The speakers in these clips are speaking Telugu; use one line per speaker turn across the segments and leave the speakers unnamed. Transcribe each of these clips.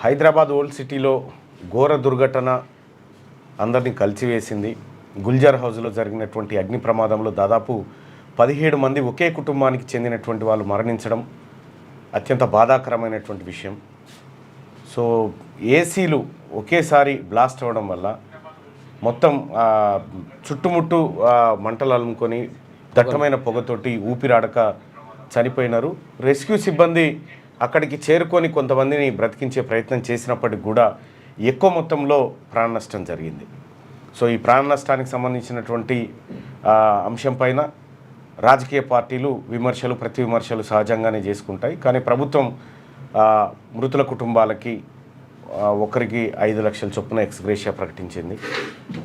హైదరాబాద్ ఓల్డ్ సిటీలో ఘోర దుర్ఘటన అందరినీ కలిచివేసింది. గుల్జార్ హౌస్లో జరిగినటువంటి అగ్ని ప్రమాదంలో దాదాపు 17 మంది ఒకే కుటుంబానికి చెందినటువంటి వాళ్ళు మరణించడం అత్యంత బాధాకరమైనటువంటి విషయం. సో ఏసీలు ఒకేసారి బ్లాస్ట్ అవ్వడం వల్ల మొత్తం చుట్టుముట్టు మంటలు అలుముకొని దట్టమైన పొగతోటి ఊపిరాడక చనిపోయినారు. రెస్క్యూ సిబ్బంది అక్కడికి చేరుకొని కొంతమందిని బ్రతికించే ప్రయత్నం చేసినప్పటికి కూడా ఎక్కువ మొత్తంలో ప్రాణ నష్టం జరిగింది. సో ఈ ప్రాణ నష్టానికి సంబంధించినటువంటి అంశం పైన రాజకీయ పార్టీలు విమర్శలు ప్రతి విమర్శలు సహజంగానే చేసుకుంటాయి. కానీ ప్రభుత్వం మృతుల కుటుంబాలకి ఒకరికి 5 లక్షల చొప్పున ఎక్స్గ్రేషియా ప్రకటించింది.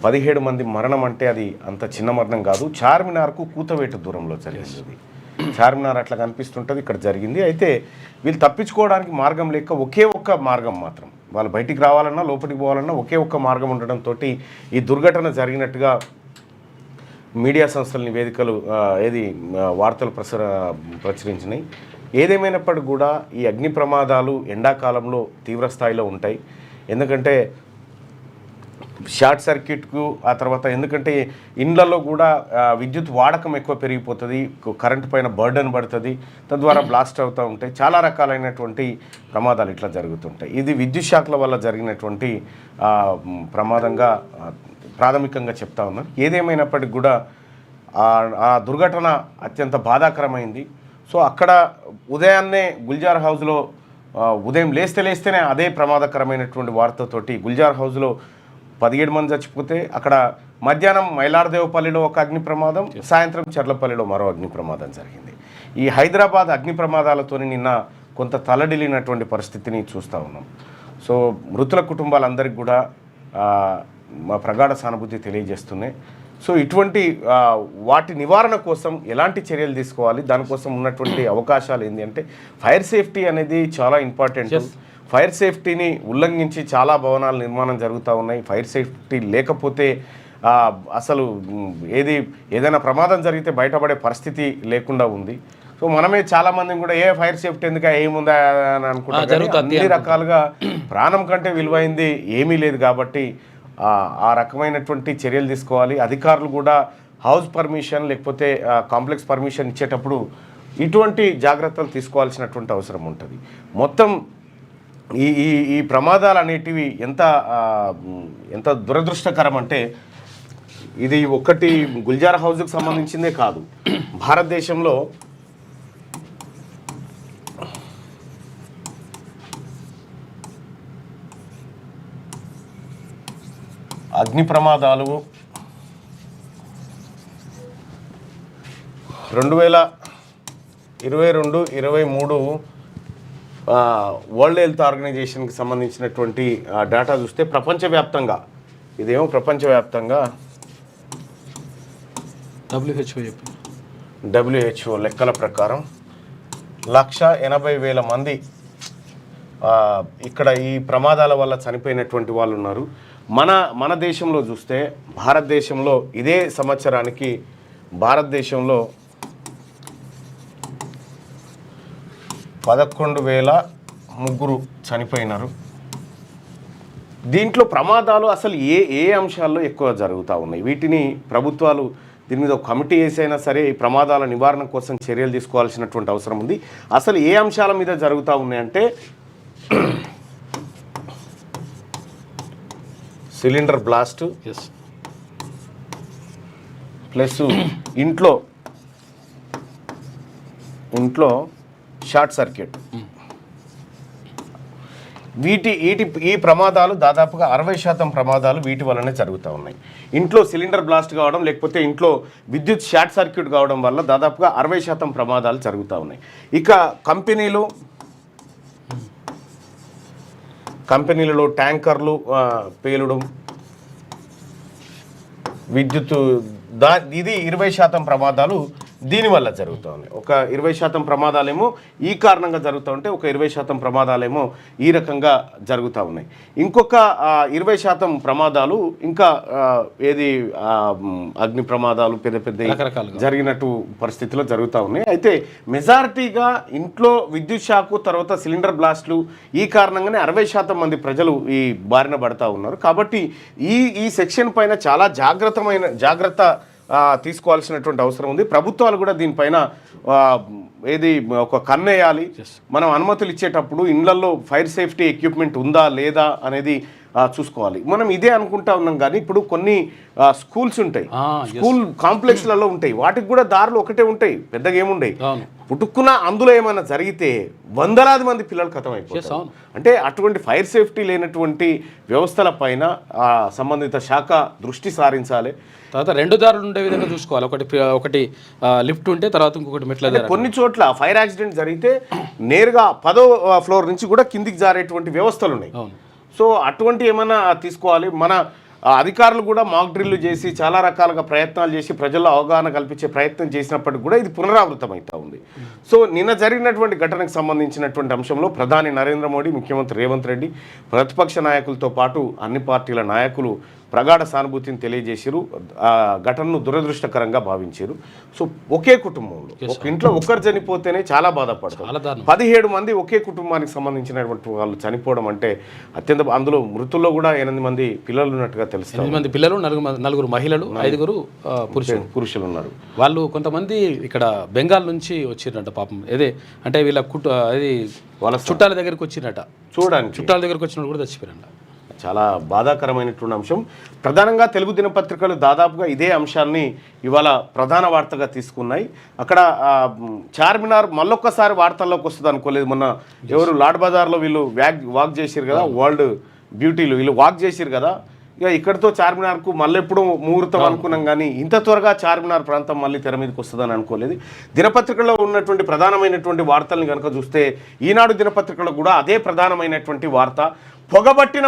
17 మంది మరణం అంటే అది అంత చిన్న మరణం కాదు. చార్మినార్కు కూతవేటు దూరంలో జరిగింది. చార్మినార్ అట్లా కనిపిస్తుంటుంది, ఇక్కడ జరిగింది. అయితే వీళ్ళు తప్పించుకోవడానికి మార్గం లేక ఒకే ఒక్క మార్గం మాత్రం, వాళ్ళు బయటికి రావాలన్నా లోపలికి పోవాలన్నా ఒకే ఒక్క మార్గం ఉండడంతో ఈ దుర్ఘటన జరిగినట్టుగా మీడియా సంస్థల నివేదికలు వార్తలు ప్రచురించినాయి. ఏదేమైనప్పటికీ కూడా ఈ అగ్ని ప్రమాదాలు ఎండాకాలంలో తీవ్ర స్థాయిలో ఉంటాయి. ఎందుకంటే షార్ట్ సర్క్యూట్కు ఆ తర్వాత ఎందుకంటే ఇండ్లలో కూడా విద్యుత్ వాడకం ఎక్కువ పెరిగిపోతుంది, కరెంటు పైన బర్డన్ పడుతుంది, తద్వారా బ్లాస్ట్ అవుతూ ఉంటాయి. చాలా రకాలైనటువంటి ప్రమాదాలు ఇట్లా జరుగుతుంటాయి. ఇది విద్యుత్ శాఖల వల్ల జరిగినటువంటి ప్రమాదంగా ప్రాథమికంగా చెప్తా ఉన్నారు. ఏదేమైనప్పటికీ కూడా ఆ దుర్ఘటన అత్యంత బాధాకరమైంది. సో అక్కడ ఉదయాన్నే గుల్జార్ హౌస్లో ఉదయం లేస్తేనే అదే ప్రమాదకరమైనటువంటి వార్తతోటి గుల్జార్ హౌస్లో 17 మంది చచ్చిపోతే అక్కడ మధ్యాహ్నం మైలార్దేవపల్లిలో ఒక అగ్ని ప్రమాదం, సాయంత్రం చర్లపల్లిలో మరో అగ్ని ప్రమాదం జరిగింది. ఈ హైదరాబాద్ అగ్ని ప్రమాదాలతో నిన్న కొంత తలడిల్లినటువంటి పరిస్థితిని చూస్తూ ఉన్నాం. సో మృతుల కుటుంబాలందరికీ కూడా మా ప్రగాఢ సానుభూతి తెలియజేస్తున్నాయి. సో ఇటువంటి వాటి నివారణ కోసం ఎలాంటి చర్యలు తీసుకోవాలి, దానికోసం ఉన్నటువంటి అవకాశాలు ఏంటి అంటే ఫైర్ సేఫ్టీ అనేది చాలా ఇంపార్టెంట్. ఫైర్ సేఫ్టీని ఉల్లంఘించి చాలా భవనాల నిర్మాణం జరుగుతూ ఉన్నాయి. ఫైర్ సేఫ్టీ లేకపోతే అసలు ఏదైనా ప్రమాదం జరిగితే బయటపడే పరిస్థితి లేకుండా ఉంది. సో మనమే చాలామంది కూడా ఫైర్ సేఫ్టీ ఎందుకు ఏముందా అని అనుకుంటాం. అన్ని రకాలుగా ప్రాణం కంటే విలువైంది ఏమీ లేదు కాబట్టి ఆ రకమైనటువంటి చర్యలు తీసుకోవాలి. అధికారులు కూడా హౌస్ పర్మిషన్ లేకపోతే కాంప్లెక్స్ పర్మిషన్ ఇచ్చేటప్పుడు ఇటువంటి జాగ్రత్తలు తీసుకోవాల్సినటువంటి అవసరం ఉంటుంది. మొత్తం ఈ ప్రమాదాలు అనేటివి ఎంత దురదృష్టకరం అంటే ఇది ఒకటి గుల్జార్ హౌస్కి సంబంధించిందే కాదు, భారతదేశంలో అగ్ని ప్రమాదాలు 2022-23 వరల్డ్ హెల్త్ ఆర్గనైజేషన్కి సంబంధించినటువంటి డేటా చూస్తే ప్రపంచవ్యాప్తంగా ఇదేమో ప్రపంచవ్యాప్తంగా WHO లెక్కల ప్రకారం 180,000 మంది ఇక్కడ ఈ ప్రమాదాల వల్ల చనిపోయినటువంటి వాళ్ళు ఉన్నారు. మన దేశంలో చూస్తే భారతదేశంలో ఇదే సంవత్సరానికి భారతదేశంలో 11,003 చనిపోయినారు. దీంట్లో ప్రమాదాలు అసలు ఏ అంశాల్లో ఎక్కువ జరుగుతూ ఉన్నాయి, వీటిని ప్రభుత్వాలు దీని మీద ఒక కమిటీ వేసైనా సరే ఈ ప్రమాదాల నివారణ కోసం చర్యలు తీసుకోవాల్సినటువంటి అవసరం ఉంది. అసలు ఏ అంశాల మీద జరుగుతూ ఉన్నాయంటే సిలిండర్ బ్లాస్ట్ ప్లస్ ఇంట్లో షార్ట్ సర్క్యూట్, ఈ ప్రమాదాలు దాదాపుగా 60% ప్రమాదాలు వీటి వల్లనే జరుగుతూ ఉన్నాయి. ఇంట్లో సిలిండర్ బ్లాస్ట్ కావడం లేకపోతే ఇంట్లో విద్యుత్ షార్ట్ సర్క్యూట్ కావడం వల్ల దాదాపుగా 60% ప్రమాదాలు జరుగుతూ ఉన్నాయి. ఇక కంపెనీలలో ట్యాంకర్లు పేలడం, విద్యుత్ ఇది 20% ప్రమాదాలు దీనివల్ల జరుగుతూ ఉన్నాయి. ఒక 20% ప్రమాదాలేమో ఈ కారణంగా జరుగుతూ ఉంటే, ఒక 20% ప్రమాదాలేమో ఈ రకంగా జరుగుతూ ఉన్నాయి. ఇంకొక 20% ప్రమాదాలు ఇంకా ఏది అగ్ని ప్రమాదాలు పెద్ద పెద్ద జరిగినట్టు పరిస్థితిలో జరుగుతూ ఉన్నాయి. అయితే మెజారిటీగా ఇంట్లో విద్యుత్ షాకు తర్వాత సిలిండర్ బ్లాస్ట్లు ఈ కారణంగానే 60% మంది ప్రజలు ఈ బారిన పడతా ఉన్నారు. కాబట్టి ఈ సెక్షన్ పైన చాలా జాగ్రత్త తీసుకోవాల్సినటువంటి అవసరం ఉంది. ప్రభుత్వాలు కూడా దీనిపైన ఏది ఒక కన్నేయాలి. మనం అనుమతులు ఇచ్చేటప్పుడు ఇళ్లలో ఫైర్ సేఫ్టీ ఎక్విప్మెంట్ ఉందా లేదా అనేది చూసుకోవాలి. మనం ఇదే అనుకుంటా ఉన్నాం, కానీ ఇప్పుడు కొన్ని స్కూల్స్ ఉంటాయి, స్కూల్ కాంప్లెక్స్లలో ఉంటాయి, వాటికి కూడా దారులు ఒకటే ఉంటాయి, పెద్దగా ఏముండయి. పుట్టుకున్న అందులో ఏమైనా జరిగితే వందలాది మంది పిల్లలు ఖతం అయిపోతారు. అంటే అటువంటి ఫైర్ సేఫ్టీ లేనటువంటి వ్యవస్థల పైన సంబంధిత శాఖ దృష్టి సారించాలి.
తర్వాత 2 దారులు ఉండే విధంగా చూసుకోవాలి. ఒకటి లిఫ్ట్ ఉంటే తర్వాత ఇంకొకటి మెట్ల.
కొన్ని చోట్ల ఫైర్ యాక్సిడెంట్ జరిగితే నేరుగా 10వ ఫ్లోర్ నుంచి కూడా కిందికి జారేటువంటి వ్యవస్థలు ఉన్నాయి. సో అటువంటి ఏమైనా తీసుకోవాలి. మన అధికారులు కూడా మాక్ డ్రిల్లు చేసి చాలా రకాలుగా ప్రయత్నాలు చేసి ప్రజల్లో అవగాహన కల్పించే ప్రయత్నం చేసినప్పటికీ కూడా ఇది పునరావృతం అవుతూ ఉంది. సో నిన్న జరిగినటువంటి ఘటనకు సంబంధించినటువంటి అంశంలో ప్రధాని నరేంద్ర మోడీ, ముఖ్యమంత్రి రేవంత్ రెడ్డి, ప్రతిపక్ష నాయకులతో పాటు అన్ని పార్టీల నాయకులు ప్రగాఢ సానుభూతిని తెలియజేశారు. ఆ ఘటనను దురదృష్టకరంగా భావించారు. సో ఒకే కుటుంబంలో ఒక ఇంట్లో ఒకరు చనిపోతేనే చాలా బాధపడతారు. 17 మంది ఒకే కుటుంబానికి సంబంధించినటువంటి వాళ్ళు చనిపోవడం అంటే అత్యంత, అందులో మృతుల్లో కూడా 8 మంది పిల్లలు ఉన్నట్టుగా తెలుస్తుంది.
8 మంది పిల్లలు, 4 మహిళలు, 5 పురుషులు ఉన్నారు. వాళ్ళు కొంతమంది ఇక్కడ బెంగాల్ నుంచి వచ్చిరట పాపం. అంటే వీళ్ళ వాళ్ళ చుట్టాల దగ్గరికి వచ్చిరట, చూడడానికి చుట్టాల దగ్గరికి వచ్చినప్పుడు కూడా చచ్చిపోయారంట.
చాలా బాధాకరమైనటువంటి అంశం. ప్రధానంగా తెలుగు దినపత్రికలు దాదాపుగా ఇదే అంశాన్ని ఇవాళ ప్రధాన వార్తగా తీసుకున్నాయి. అక్కడ చార్మినార్ మళ్ళొక్కసారి వార్తల్లోకి వస్తుంది అనుకోలేదు. మొన్న ఎవరు లాడ్ బజార్లో వీళ్ళు వాక్ చేసిరు కదా, వరల్డ్ బ్యూటీలు వీళ్ళు వాక్ చేసిరు కదా, ఇక ఇక్కడితో చార్మినార్కు మళ్ళీ ఎప్పుడు ముహూర్తం అనుకున్నాం, కానీ ఇంత త్వరగా చార్మినార్ ప్రాంతం మళ్ళీ తెర మీదకి వస్తుందని అనుకోలేదు. దినపత్రికలో ఉన్నటువంటి ప్రధానమైనటువంటి వార్తల్ని కనుక చూస్తే ఈనాడు దినపత్రికలో కూడా అదే ప్రధానమైనటువంటి వార్త. పొగబట్టిన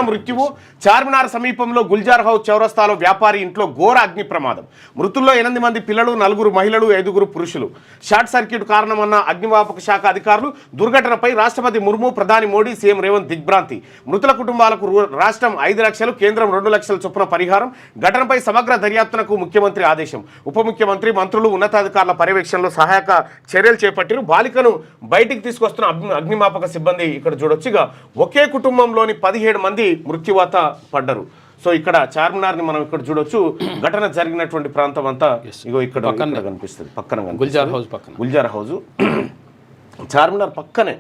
మృత్యువు చార్మినార్ సమీపంలో గుల్జార్ హౌస్ చౌరస్తాలో వ్యాపారి ఇంట్లో ఘోర అగ్ని ప్రమాదం. మృతుల్లో 8 మంది పిల్లలు, 4 మహిళలు, 5 పురుషులు. షార్ట్ సర్క్యూట్ కారణమన్న అగ్నిమాపక శాఖ అధికారులు. దుర్ఘటనపై రాష్ట్రపతి ముర్ము, ప్రధాని మోడీ, సీఎం రేవంత్ దిగ్భ్రాంతి. మృతుల కుటుంబాలకు రాష్ట్రం 5 లక్షలు, కేంద్రం 2 లక్షల చొప్పున పరిహారం. ఘటనపై సమగ్ర దర్యాప్తునకు ముఖ్యమంత్రి ఆదేశం. ఉప ముఖ్యమంత్రి, మంత్రులు, ఉన్నతాధికారుల పర్యవేక్షణలో సహాయక చర్యలు చేపట్టారు. బాలికను బయటికి తీసుకొస్తున్న అగ్నిమాపక సిబ్బంది ఇక్కడ చూడొచ్చుగా ఒకే కుటుంబంలోని 17 మంది మృత్యువాత పడ్డారు. సో ఇక్కడ చార్మినార్ ని మనం ఇక్కడ చూడొచ్చు. ఘటన జరిగినటువంటి ప్రాంతం అంతా ఇగో ఇక్కడ కనిపిస్తుంది, పక్కన గుల్జార్ హౌస్ చార్మినార్ పక్కనే.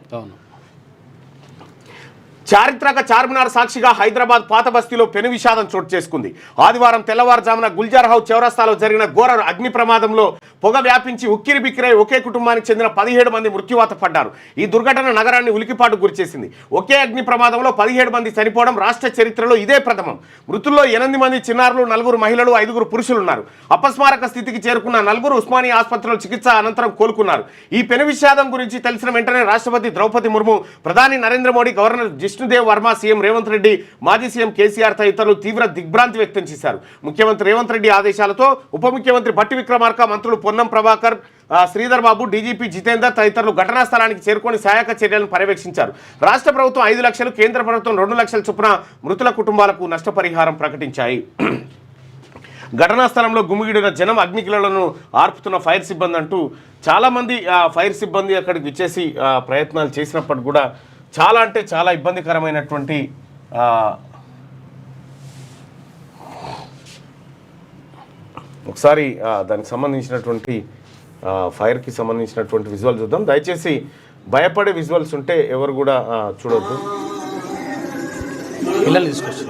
చారిత్రక చార్మినార్ సాక్షిగా హైదరాబాద్ పాత బస్తీలో పెను విషాదం చోటు చేసుకుంది. ఆదివారం తెల్లవారుజామున గుల్జార్ హౌస్ చౌరస్తాలో జరిగిన ఘోర అగ్ని ప్రమాదంలో పొగ వ్యాపించి ఉక్కిరి బిక్కిరై ఒకే కుటుంబానికి చెందిన 17 మంది మృత్యువాత పడ్డారు. ఈ దుర్ఘటన నగరాన్ని ఉలికిపాటు గురిచేసింది. ఒకే అగ్ని ప్రమాదంలో 17 మంది చనిపోవడం రాష్ట్ర చరిత్రలో ఇదే ప్రథమం. మృతుల్లో 8 మంది చిన్నారులు, 4 మహిళలు, 5 పురుషులు ఉన్నారు. అపస్మారక స్థితికి చేరుకున్న 4 ఉస్మానియా ఆసుపత్రిలో చికిత్స అనంతరం కోలుకున్నారు. ఈ పెను విషాదం గురించి తెలిసిన వెంటనే రాష్ట్రపతి ద్రౌపది ముర్ము, ప్రధాని నరేంద్ర మోడీ, గవర్నర్ జిష్ణుదేవ్ వర్మ, సీఎం రేవంత్ రెడ్డి, మాజీ సీఎం కేసీఆర్ తదితరులు తీవ్ర దిగ్భ్రాంతి వ్యక్తం చేశారు. ముఖ్యమంత్రి రేవంత్ రెడ్డి ఆదేశాలతో ఉప ముఖ్యమంత్రి భట్టి విక్రమార్క, మంత్రులు పొన్నం ప్రభాకర్, శ్రీధర్ బాబు, డీజీపీ జితేందర్ తదితరులు ఘటనా స్థలానికి చేరుకొని సహాయక చర్యలను పర్యవేక్షించారు. రాష్ట్ర ప్రభుత్వం 5 లక్షలు, కేంద్ర ప్రభుత్వం 2 లక్షల చొప్పున మృతుల కుటుంబాలకు నష్టపరిహారం ప్రకటించాయి. ఘటనా స్థలంలో గుమిగిడిన జనం, అగ్నికిలను ఆర్పుతున్న ఫైర్ సిబ్బంది అంటూ చాలామంది ఫైర్ సిబ్బంది అక్కడికి విచ్చేసి ప్రయత్నాలు చేసినప్పటికీ కూడా చాలా అంటే చాలా ఇబ్బందికరమైనటువంటి ఒకసారి దానికి సంబంధించినటువంటి ఫైర్కి సంబంధించినటువంటి విజువల్ చూద్దాం. దయచేసి భయపడే విజువల్స్ ఉంటే ఎవరు కూడా చూడొద్దు.
పిల్లలు తీసుకొచ్చి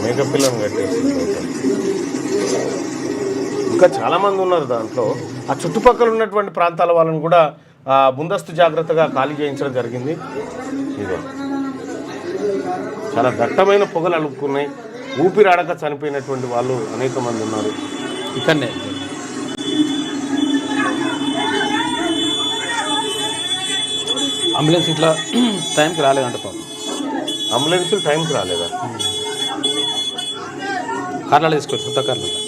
మేకప్ పిల్లలు కట్టేసి ఇంకా చాలామంది ఉన్నారు దాంట్లో. ఆ చుట్టుపక్కల ఉన్నటువంటి ప్రాంతాల వాళ్ళని కూడా ముందస్తు జాగ్రత్తగా ఖాళీ చేయించడం జరిగింది. ఇదో చాలా దట్టమైన పొగలు అలుపుకున్నాయి. ఊపిరాడక చనిపోయినటువంటి వాళ్ళు అనేక మంది ఉన్నారు.
ఇక్కడనే అంబులెన్స్ ఇట్లా టైంకి రాలేదంట పాపం.
అంబులెన్సులు టైంకి రాలేదా?
కార్లలో తీసుకోవచ్చు, కొత్త కార్లలో.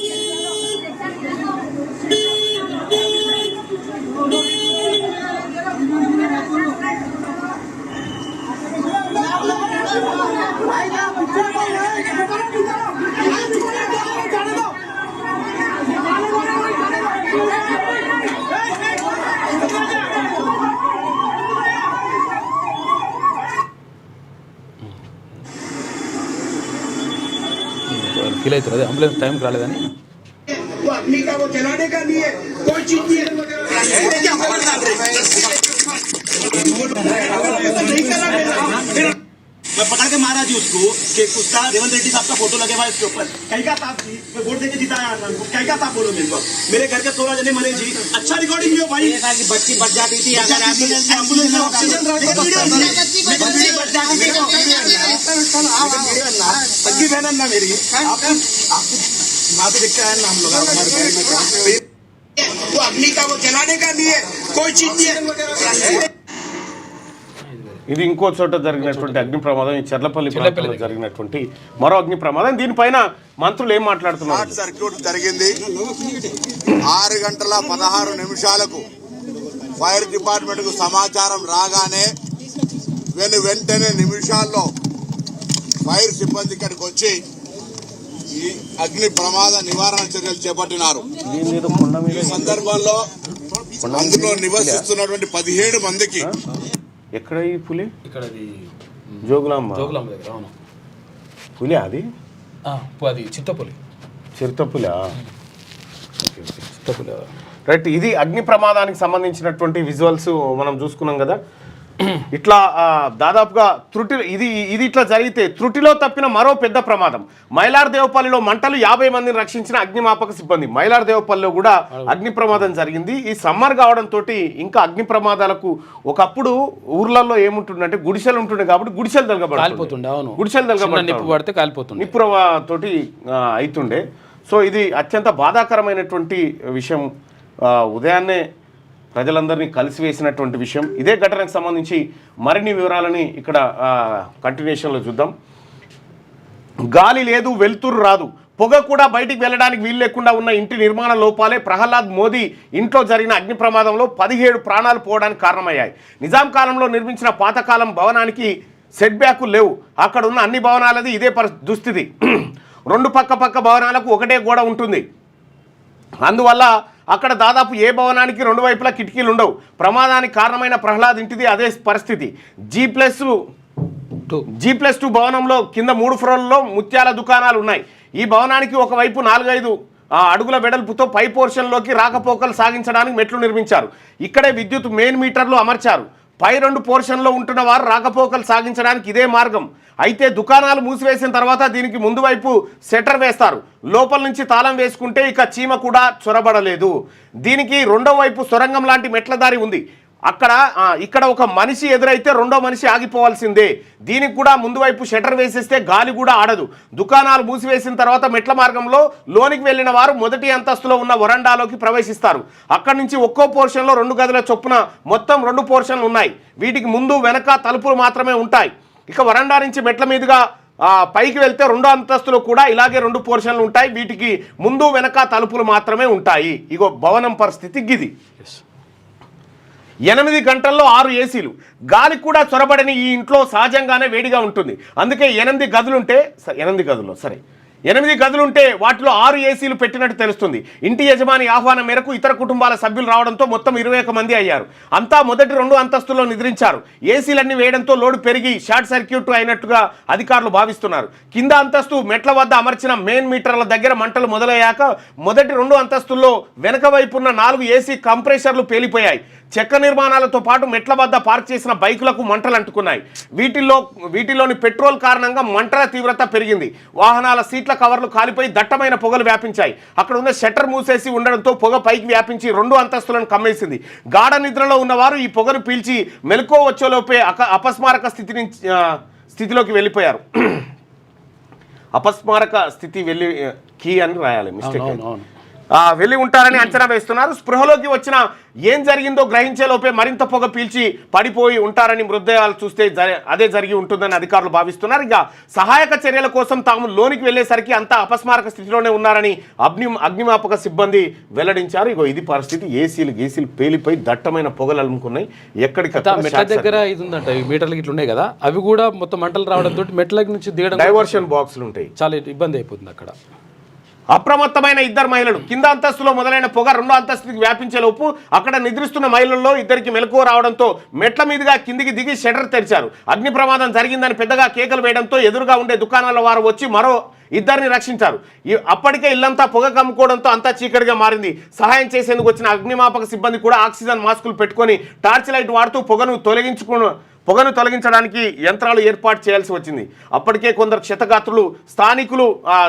ఫీల్ అవుతారు అదే అంబులెన్స్ టైంకి రాలేదని.
मैं पकड़ के मारा जी उसको कि उसका रेवंत रेड्डी साहब का फोटो लगे हुआ इसके ऊपर। कई का साहब जी मैं वोट देके जिताया आपको। कई का साहब बोलो मेरे को, मेरे घर के 16 जने मरे जी। अच्छा रिकॉर्डिंग हो भाई। कि बच्ची बच जाती थी अगर एम्बुलेंस में ऑक्सीजन बच्ची बच जाती थी। सगी बहन ना मेरी आपको माँ तो देखता है नाम लोग हमारे घर में वो अग्नि का वो जलाने का नहीं है, कोई चीज नहीं है।
ఇది ఇంకో చోట జరిగినటువంటి అగ్ని ప్రమాదం, ఈ చెర్లపల్లి ప్రాంతంలో జరిగినటువంటి మరో అగ్ని ప్రమాదం. దీనిపైన మంత్రులు ఏం మాట్లాడుతున్నారు?
షార్ట్ సర్క్యూట్ జరిగింది. 6:16 ఫైర్ డిపార్ట్మెంట్ కు సమాచారం రాగానే వెంటనే నిమిషాల్లో ఫైర్ సిబ్బంది ఇక్కడికి వచ్చి ఈ అగ్ని ప్రమాద నివారణ చర్యలు చేపట్టినారు. ఈ సందర్భంలో అందులో నివసిస్తున్నటువంటి 17 మందికి
ఎక్కడ ఈ పులి?
ఇక్కడ
జోగులాంబ
దగ్గర. అవును,
పులి అది
చిత్తపులి.
చిరుతపులి.
చిత్తపులి
రైట్. ఇది అగ్ని ప్రమాదానికి సంబంధించినటువంటి విజువల్స్ మనం చూసుకున్నాం కదా. ఇట్లా దాదాపుగా ఇది ఇట్లా జరిగితే త్రుటిలో తప్పిన మరో పెద్ద ప్రమాదం. మైలార్దేవపల్లిలో మంటలు 50 మందిని రక్షించిన అగ్నిమాపక సిబ్బంది. మైలార్దేవపల్లిలో కూడా అగ్ని ప్రమాదం జరిగింది. ఈ సమ్మర్ కావడంతో ఇంకా అగ్ని ప్రమాదాలకు ఒకప్పుడు ఊర్లలో ఏముంటుందంటే గుడిసెలు ఉంటుండే కాబట్టి గుడిసెలు
కాలిపోతుండే. అవును,
గుడిసెలు
నిప్పు పడితే కాలిపోతుంది,
నిప్పు తోటి అవుతుండే. సో ఇది అత్యంత బాధాకరమైనటువంటి విషయం. ఉదయాన్నే ప్రజలందరినీ కలిసివేసినటువంటి విషయం. ఇదే ఘటనకు సంబంధించి మరిన్ని వివరాలని ఇక్కడ కంటిన్యూషన్లో చూద్దాం. గాలి లేదు, వెలుతురు రాదు, పొగ కూడా బయటికి వెళ్ళడానికి వీలు లేకుండా ఉన్న ఇంటి నిర్మాణ లోపాలే ప్రహ్లాద్ మోదీ ఇంట్లో జరిగిన అగ్ని ప్రమాదంలో 17 ప్రాణాలు పోవడానికి కారణమయ్యాయి. నిజాం కాలంలో నిర్మించిన పాతకాలం భవనానికి సెట్ బ్యాకులు లేవు. అక్కడ ఉన్న అన్ని భవనాలది ఇదే దుస్థితి. 2 పక్క భవనాలకు ఒకటే గోడ ఉంటుంది. అందువల్ల అక్కడ దాదాపు ఏ భవనానికి 2 వైపులా కిటికీలు ఉండవు. ప్రమాదానికి కారణమైన ప్రహ్లాద్ ఇంటిది అదే పరిస్థితి. G+2 భవనంలో కింద 3 ఫ్లోర్లలో ముత్యాల దుకాణాలు ఉన్నాయి. ఈ భవనానికి ఒకవైపు 4-5 అడుగుల వెడల్పుతో పై పోర్షన్లోకి రాకపోకలు సాగించడానికి మెట్లు నిర్మించారు. ఇక్కడే విద్యుత్ మెయిన్ మీటర్లు అమర్చారు. పై 2 పోర్షన్లో ఉంటున్న వారు రాకపోకలు సాగించడానికి ఇదే మార్గం. అయితే దుకాణాలు మూసివేసిన తర్వాత దీనికి ముందు వైపు షట్టర్ వేస్తారు. లోపల నుంచి తాళం వేసుకుంటే ఇక చీమ కూడా చొరబడలేదు. దీనికి 2వ వైపు సొరంగం లాంటి మెట్ల దారి ఉంది. ఇక్కడ ఒక మనిషి ఎదురైతే 2వ మనిషి ఆగిపోవాల్సిందే. దీనికి కూడా ముందు వైపు షట్టర్ వేసేస్తే గాలి కూడా ఆడదు. దుకాణాలు మూసివేసిన తర్వాత మెట్ల మార్గంలో లోనికి వెళ్ళిన వారు మొదటి అంతస్తులో ఉన్న వరండాలోకి ప్రవేశిస్తారు. అక్కడి నుంచి ఒక్కో పోర్షన్లో 2 గదుల చొప్పున మొత్తం 2 పోర్షన్లు ఉన్నాయి. వీటికి ముందు వెనక తలుపులు మాత్రమే ఉంటాయి. ఇక వరండా నుంచి మెట్ల మీదుగా పైకి వెళ్తే 2వ అంతస్తులో కూడా ఇలాగే 2 పోర్షన్లు ఉంటాయి. వీటికి ముందు వెనక తలుపులు మాత్రమే ఉంటాయి. ఇగో భవనం పరిస్థితి గిది. 8 గంటల్లో 6 ఏసీలు. గాలి కూడా చొరబడని ఈ ఇంట్లో సహజంగానే వేడిగా ఉంటుంది. అందుకే 8 గదులుంటే వాటిలో 6 ఏసీలు పెట్టినట్టు తెలుస్తుంది. ఇంటి యజమాని ఆహ్వానం మేరకు ఇతర కుటుంబాల సభ్యులు రావడంతో మొత్తం 21 మంది అయ్యారు. అంతా మొదటి 2 అంతస్తుల్లో నిద్రించారు. ఏసీలన్నీ వేయడంతో లోడ్ పెరిగి షార్ట్ సర్క్యూట్ అయినట్టుగా అధికారులు భావిస్తున్నారు. కింద అంతస్తు మెట్ల వద్ద అమర్చిన మెయిన్ మీటర్ల దగ్గర మంటలు మొదలయ్యాక మొదటి 2 అంతస్తుల్లో వెనక వైపున్న 4 ఏసీ కంప్రెషర్లు పేలిపోయాయి. చెక్క నిర్మాణాలతో పాటు మెట్ల వద్ద పార్క్ చేసిన బైకులకు మంటలు అంటుకున్నాయి. వీటిలోని పెట్రోల్ కారణంగా మంటల తీవ్రత పెరిగింది. వాహనాల సీట్ల కవర్లు కాలిపోయి దట్టమైన పొగలు వ్యాపించాయి. అక్కడ ఉన్న షట్టర్ మూసేసి ఉండడంతో పొగ పైకి వ్యాపించి 2 అంతస్తులను కమ్మేసింది. గాఢ నిద్రలో ఉన్నవారు ఈ పొగను పీల్చి మెలకువ వచ్చేలోపే అపస్మారక స్థితిలోకి వెళ్ళిపోయారు. అపస్మారక స్థితి వెళ్ళి కీ అని రాయాలి, మిస్టేక్ వెళ్ళి ఉంటారని అంచనా వేస్తున్నారు. స్పృహలోకి వచ్చిన ఏం జరిగిందో గ్రహించేలోపే మరింత పొగ పీల్చి పడిపోయి ఉంటారని మృతదేహాలు చూస్తే అదే జరిగి ఉంటుందని అధికారులు భావిస్తున్నారు. ఇక సహాయక చర్యల కోసం తాము లోనికి వెళ్లేసరికి అంతా అపస్మారక స్థితిలోనే ఉన్నారని అగ్నిమాపక సిబ్బంది వెల్లడించారు. ఇగో ఇది పరిస్థితి. ఏసీలు పేలిపోయి దట్టమైన పొగలు అలుముకున్నాయి.
మెట్ల దగ్గర ఇది ఉందంట, మీటర్లకి ఇట్లా ఉన్నాయి కదా, అవి కూడా మొత్తం మంటలు రావడంతో మెట్ల నుంచి దిగడం
డైవర్షన్ బాక్సులు ఉంటాయి,
చాలా ఇబ్బంది అయిపోతుంది అక్కడ.
అప్రమత్తమైన ఇద్దరు మహిళలు. కింద అంతస్తులో మొదలైన పొగ రెండో అంతస్తుకి వ్యాపించేలోపు అక్కడ నిద్రిస్తున్న మహిళల్లో ఇద్దరికి మెలకువ రావడంతో మెట్ల మీదుగా కిందికి దిగి షట్టర్ తెరిచారు. అగ్ని ప్రమాదం జరిగిందని పెద్దగా కేకలు వేయడంతో ఎదురుగా ఉండే దుకాణాల వారు వచ్చి మరో ఇద్దరిని రక్షించారు. అప్పటికే ఇల్లంతా పొగ కమ్ముకోవడంతో అంతా చీకటిగా మారింది. సహాయం చేసేందుకు వచ్చిన అగ్నిమాపక సిబ్బంది కూడా ఆక్సిజన్ మాస్కులు పెట్టుకొని టార్చ్ లైట్ వాడుతూ పొగను తొలగించడానికి యంత్రాలు ఏర్పాటు చేయాల్సి వచ్చింది. అప్పటికే కొందరు క్షతగాత్రులు స్థానికులు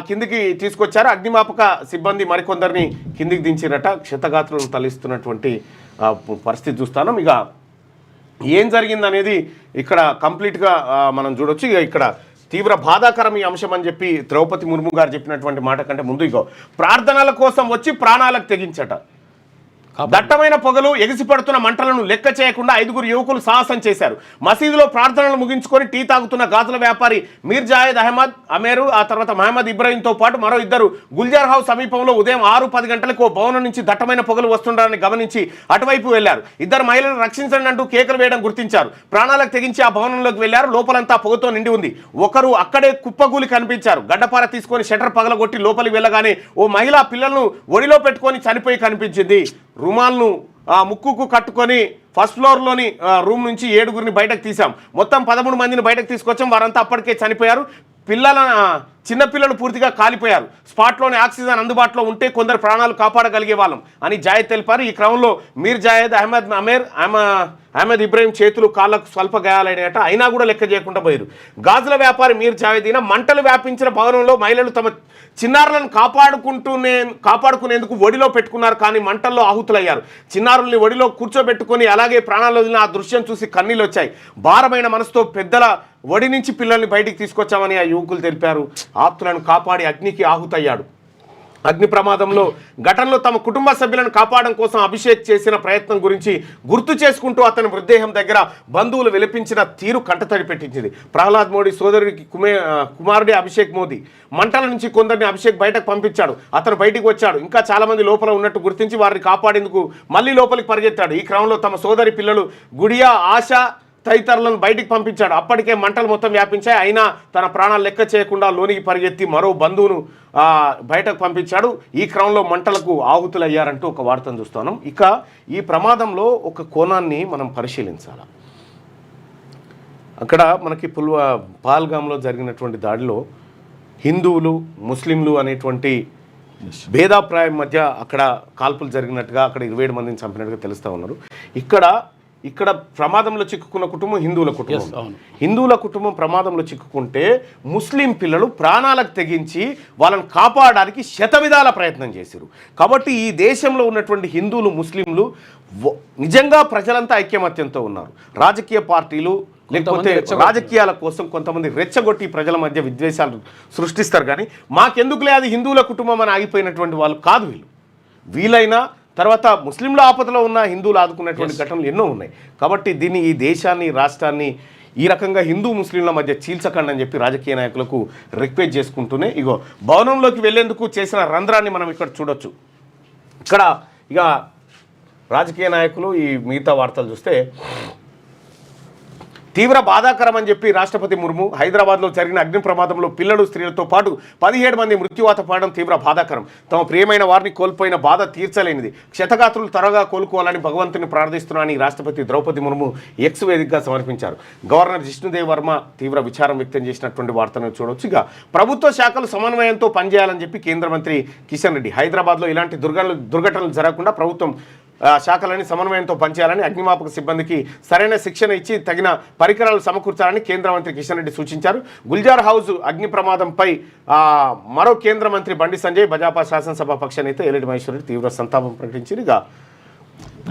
కిందికి తీసుకొచ్చారు. అగ్నిమాపక సిబ్బంది మరికొందరిని కిందికి దించిరట. క్షతగాత్రులను తలిస్తున్నటువంటి పరిస్థితి చూస్తాను. ఇక ఏం జరిగిందనేది ఇక్కడ కంప్లీట్గా మనం చూడొచ్చు. ఇక ఇక్కడ తీవ్ర బాధాకరం ఈ అంశం అని చెప్పి ద్రౌపది ముర్ము గారు చెప్పినటువంటి మాట కంటే ముందు ఇగో ప్రార్థనల కోసం వచ్చి ప్రాణాలకు తెగించట. దట్టమైన పొగలు ఎగిసిపడుతున్న మంటలను లెక్క చేయకుండా 5 యువకులు సాహసం చేశారు. మసీదులో ప్రార్థనలు ముగించుకొని టీ తాగుతున్న గాజుల వ్యాపారి మీర్ జాయేద్ అహ్మద్ అమేరు, ఆ తర్వాత మహమ్మద్ ఇబ్రాహీంతో పాటు మరో ఇద్దరు గుల్జార్ హౌస్ సమీపంలో ఉదయం 6-10 గంటలకు భవనం నుంచి దట్టమైన పొగలు వస్తుండడాన్ని గమనించి అటువైపు వెళ్లారు. ఇద్దరు మహిళలను రక్షించండి అంటూ కేకలు వేయడం గుర్తించారు. ప్రాణాలకు తెగించి ఆ భవనంలోకి వెళ్లారు. లోపలంతా పొగతో నిండి ఉంది. ఒకరు అక్కడే కుప్పగూలి కనిపించారు. గడ్డపార తీసుకొని షట్టర్ పగలగొట్టి లోపలికి వెళ్ళగానే ఓ మహిళ పిల్లలను ఒడిలో పెట్టుకొని చనిపోయి కనిపించింది. రుమాల్ను ముక్కుకు కట్టుకొని ఫస్ట్ ఫ్లోర్లోని రూమ్ నుంచి 7 బయటకు తీసాం. మొత్తం 13 మందిని బయటకు తీసుకొచ్చాం. వారంతా అప్పటికే చనిపోయారు. చిన్నపిల్లలు పూర్తిగా కాలిపోయారు. స్పాట్లోని ఆక్సిజన్ అందుబాటులో ఉంటే కొందరు ప్రాణాలు కాపాడగలిగే వాళ్ళం అని జాయేద్ తెలిపారు. ఈ క్రమంలో మీర్ జాయేద్ అహ్మద్ ఇబ్రాహీం చేతులు కాళ్లకు స్వల్ప గాయాలైనట. అయినా కూడా లెక్క చేయకుండా పోయారు. గాజుల వ్యాపారి మీర్ జావేద్ మంటలు వ్యాపించిన భవనంలో మహిళలు తమ చిన్నారులను కాపాడుకునేందుకు ఒడిలో పెట్టుకున్నారు. కానీ మంటల్లో ఆహుతులయ్యారు. చిన్నారుల్ని ఒడిలో కూర్చోబెట్టుకొని అలాగే ప్రాణాలు వదిలిన ఆ దృశ్యం చూసి కన్నీళ్ళు వచ్చాయి. భారమైన మనసుతో పెద్దల ఒడి నుంచి పిల్లల్ని బయటికి తీసుకొచ్చామని ఆ యువకులు తెలిపారు. ఆప్తులను కాపాడి అగ్నికి ఆహుతయ్యాడు. అగ్ని ప్రమాదంలో ఘటనలో తమ కుటుంబ సభ్యులను కాపాడడం కోసం అభిషేక్ చేసిన ప్రయత్నం గురించి గుర్తు చేసుకుంటూ అతని మృతదేహం దగ్గర బంధువులు విలపించిన తీరు కంటతడి పెట్టించింది. ప్రహ్లాద్ మోడీ సోదరుడికి కుమారుడే అభిషేక్ మోదీ. మంటల నుంచి కొందరిని అభిషేక్ బయటకు పంపించాడు. అతను బయటికి వచ్చాడు. ఇంకా చాలామంది లోపల ఉన్నట్టు గుర్తించి వారిని కాపాడేందుకు మళ్ళీ లోపలికి పరిగెత్తాడు. ఈ క్రమంలో తమ సోదరి పిల్లలు గుడియా, ఆశ తదితరులను బయటికి పంపించాడు. అప్పటికే మంటలు మొత్తం వ్యాపించాయి. అయినా తన ప్రాణాలు లెక్క చేయకుండా లోనికి పరిగెత్తి మరో బంధువును బయటకు పంపించాడు. ఈ క్రమంలో మంటలకు ఆహుతులయ్యారంటూ ఒక వార్తను చూస్తున్నాం. ఇక ఈ ప్రమాదంలో ఒక కోణాన్ని మనం పరిశీలించాలి. అక్కడ మనకి పహల్గామ్లో జరిగినటువంటి దాడిలో హిందువులు, ముస్లింలు అనేటువంటి భేదాభిప్రాయం మధ్య అక్కడ కాల్పులు జరిగినట్టుగా, అక్కడ 27 మందిని చంపినట్టుగా తెలుస్తూ ఉన్నారు. ఇక్కడ ప్రమాదంలో చిక్కుకున్న కుటుంబం హిందువుల కుటుంబం. హిందువుల కుటుంబం ప్రమాదంలో చిక్కుకుంటే ముస్లిం పిల్లలు ప్రాణాలకు తెగించి వాళ్ళని కాపాడడానికి శతవిధాల ప్రయత్నం చేశారు. కాబట్టి ఈ దేశంలో ఉన్నటువంటి హిందువులు, ముస్లింలు నిజంగా ప్రజలంతా ఐక్యమత్యంతో ఉన్నారు. రాజకీయ పార్టీలు లేకపోతే రాజకీయాల కోసం కొంతమంది రెచ్చగొట్టి ప్రజల మధ్య విద్వేషాలు సృష్టిస్తారు. కానీ మాకెందుకులే అది హిందువుల కుటుంబం అని ఆగిపోయినటువంటి వాళ్ళు కాదు వీళ్ళు. వీలైనా తర్వాత ముస్లింల ఆపదలో ఉన్న హిందువులు ఆదుకున్నటువంటి ఘటనలు ఎన్నో ఉన్నాయి. కాబట్టి ఈ దేశాన్ని, రాష్ట్రాన్ని ఈ రకంగా హిందూ ముస్లింల మధ్య చీల్చకండి అని చెప్పి రాజకీయ నాయకులకు రిక్వెస్ట్ చేసుకుంటూనే ఇగో భవనంలోకి వెళ్లేందుకు చేసిన రంధ్రాన్ని మనం ఇక్కడ చూడొచ్చు. ఇక్కడ ఇక రాజకీయ నాయకులు ఈ మిగతా వార్తలు చూస్తే తీవ్ర బాధాకరం అని చెప్పి రాష్ట్రపతి ముర్ము హైదరాబాద్లో జరిగిన అగ్ని ప్రమాదంలో పిల్లలు, స్త్రీలతో పాటు 17 మంది మృత్యువాత పడడం తీవ్ర బాధాకరం. తమ ప్రియమైన వారిని కోల్పోయిన బాధ తీర్చలేనిది. క్షతగాత్రులు త్వరగా కోలుకోవాలని భగవంతుని ప్రార్థిస్తున్నానని రాష్ట్రపతి ద్రౌపది ముర్ము ఎక్స్ వేదికగా సమర్పించారు. గవర్నర్ జిష్ణుదేవ్ వర్మ తీవ్ర విచారం వ్యక్తం చేసినటువంటి వార్తను చూడవచ్చు. ఇక ప్రభుత్వ శాఖలు సమన్వయంతో పనిచేయాలని చెప్పి కేంద్ర మంత్రి కిషన్ రెడ్డి హైదరాబాద్లో ఇలాంటి దుర్ఘటనలు జరగకుండా ప్రభుత్వం శాఖలని సమన్వయంతో పనిచేయాలని, అగ్నిమాపక సిబ్బందికి సరైన శిక్షణ ఇచ్చి తగిన పరికరాలు సమకూర్చాలని కేంద్ర మంత్రి కిషన్ రెడ్డి సూచించారు. గుల్జార్ హౌస్ అగ్ని ప్రమాదంపై మరో కేంద్ర మంత్రి బండి సంజయ్, భాజపా శాసనసభ పక్ష నేత ఎల్లిడి మహేశ్వర్ రెడ్డి తీవ్ర సంతాపం ప్రకటించారు. ఇక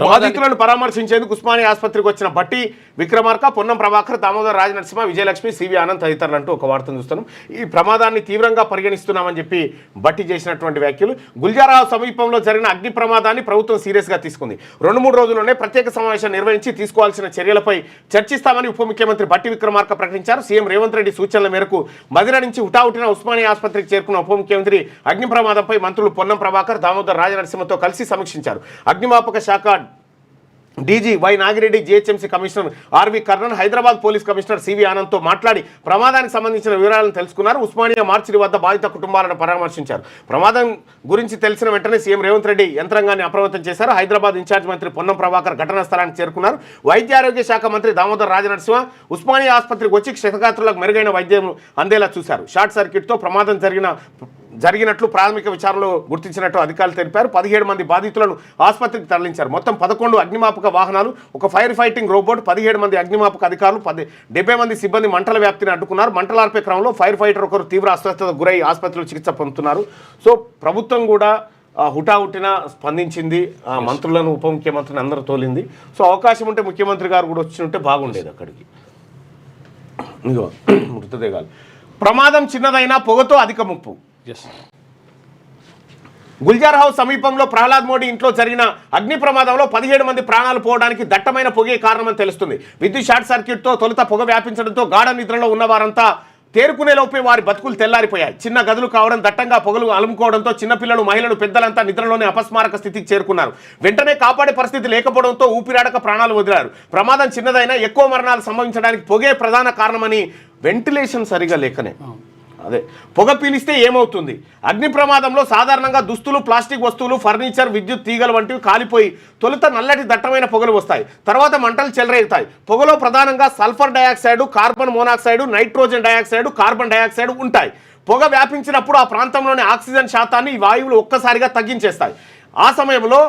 బాధితులను పరామర్శించేందుకు ఉస్మానియా ఆసుపత్రికి వచ్చిన బట్టి విక్రమార్క, పొన్నం ప్రభాకర్, దామోదర్ రాజనరసింహ, విజయలక్ష్మి, సివి ఆనంద్ తదితరులు అంటూ ఒక వార్తను చూస్తున్నాం. ఈ ప్రమాదాన్ని తీవ్రంగా పరిగణిస్తున్నామని చెప్పి బట్టి చేసినటువంటి వ్యాఖ్యలు. గుల్జారావు సమీపంలో జరిగిన అగ్ని ప్రమాదాన్ని ప్రభుత్వం సీరియస్గా తీసుకుంది. 2-3 రోజుల్లోనే ప్రత్యేక సమావేశం నిర్వహించి తీసుకోవాల్సిన చర్యలపై చర్చిస్తామని ఉప ముఖ్యమంత్రి బట్టి విక్రమార్క ప్రకటించారు. సీఎం రేవంత్ రెడ్డి సూచనల మేరకు మదిర నుంచి హుటాహుటిన ఉస్మానియా ఆసుపత్రికి చేరుకున్న ఉప ముఖ్యమంత్రి అగ్ని ప్రమాదంపై మంత్రులు పొన్నం ప్రభాకర్, దామోదర్ రాజనరసింహతో కలిసి సమీక్షించారు. అగ్నిమాపక శాఖ DG Y Nagireddy, GHMC commissioner RV Karnan, Hyderabad police commissioner CV ఆనంద్తో మాట్లాడి ప్రమాదానికి సంబంధించిన వివరాలను తెలుసుకున్నారు. ఉస్మానియా మార్చిరి వద్ద బాధిత కుటుంబాలను పరామర్శించారు. ప్రమాదం గురించి తెలిసిన వెంటనే సీఎం రేవంత్ రెడ్డి యంత్రాంగాన్ని అప్రమత్తం చేశారు. హైదరాబాద్ ఇన్ఛార్జ్ మంత్రి పొన్నం ప్రభాకర్ ఘటనా స్థలానికి చేరుకున్నారు. వైద్య ఆరోగ్య శాఖ మంత్రి దామోదర్ రాజనరసింహ ఉస్మానియా ఆసుపత్రికి వచ్చి క్షతగాత్రులకు మెరుగైన వైద్యం అందేలా చూశారు. షార్ట్ సర్క్యూట్తో ప్రమాదం జరిగినట్లు ప్రాథమిక విచారణలో గుర్తించినట్టు అధికారులు తెలిపారు. 17 మంది బాధితులను ఆసుపత్రికి తరలించారు. మొత్తం 11 అగ్నిమాపక వాహనాలు, ఒక ఫైర్ ఫైటింగ్ రోబోట్, 17 మంది అగ్నిమాపక అధికారులు, 70 మంది సిబ్బంది మంటల వ్యాప్తిని అడ్డుకున్నారు. మంటలార్పే క్రమంలో ఫైర్ ఫైటర్ ఒకరు తీవ్ర అస్వస్థతకు గురై ఆసుపత్రిలో చికిత్స పొందుతున్నారు. సో ప్రభుత్వం కూడా హుటాహుటిన స్పందించింది. మంత్రులను, ఉప ముఖ్యమంత్రిని అందరూ తోలింది. సో అవకాశం ఉంటే ముఖ్యమంత్రి గారు కూడా వచ్చి ఉంటే బాగుండేది అక్కడికి. ఇదిగో మృతదేహాలు. ప్రమాదం చిన్నదైనా పొగతో అధిక ముప్పు. గుల్జార్ హౌస్ సమీపంలో ప్రహ్లాద్ మోడీ ఇంట్లో జరిగిన అగ్ని ప్రమాదంలో 17 మంది ప్రాణాలు పోవడానికి దట్టమైన పొగే కారణమని తెలుస్తుంది. విద్యుత్ షార్ట్ సర్క్యూట్తో తొలుత పొగ వ్యాపించడంతో గాఢ నిద్రలో ఉన్న వారంతా తేరుకునే లోపే వారి బతుకులు తెల్లారిపోయాయి. చిన్న గదులు కావడం, దట్టంగా పొగలు అలుముకోవడంతో చిన్నపిల్లలు, మహిళలు, పెద్దలంతా నిద్రలోనే అపస్మారక స్థితికి చేరుకున్నారు. వెంటనే కాపాడే పరిస్థితి లేకపోవడంతో ఊపిరాడక ప్రాణాలు వదిలారు. ప్రమాదం చిన్నదైనా ఎక్కువ మరణాలు సంభవించడానికి పొగే ప్రధాన కారణమని, వెంటిలేషన్ సరిగా లేకనే. అదే పొగ పీలిస్తే ఏమవుతుంది? అగ్ని ప్రమాదంలో సాధారణంగా దుస్తులు, ప్లాస్టిక్ వస్తువులు, ఫర్నిచర్, విద్యుత్ తీగలు వంటివి కాలిపోయి తొలుత నల్లటి దట్టమైన పొగలు వస్తాయి. తర్వాత మంటలు చెలరేగుతాయి. పొగలో ప్రధానంగా sulphur dioxide, carbon monoxide, nitrogen dioxide, carbon dioxide ఉంటాయి. పొగ వ్యాపించినప్పుడు ఆ ప్రాంతంలోని ఆక్సిజన్ శాతాన్ని ఈ వాయువులు ఒక్కసారిగా తగ్గించేస్తాయి. ఆ సమయంలో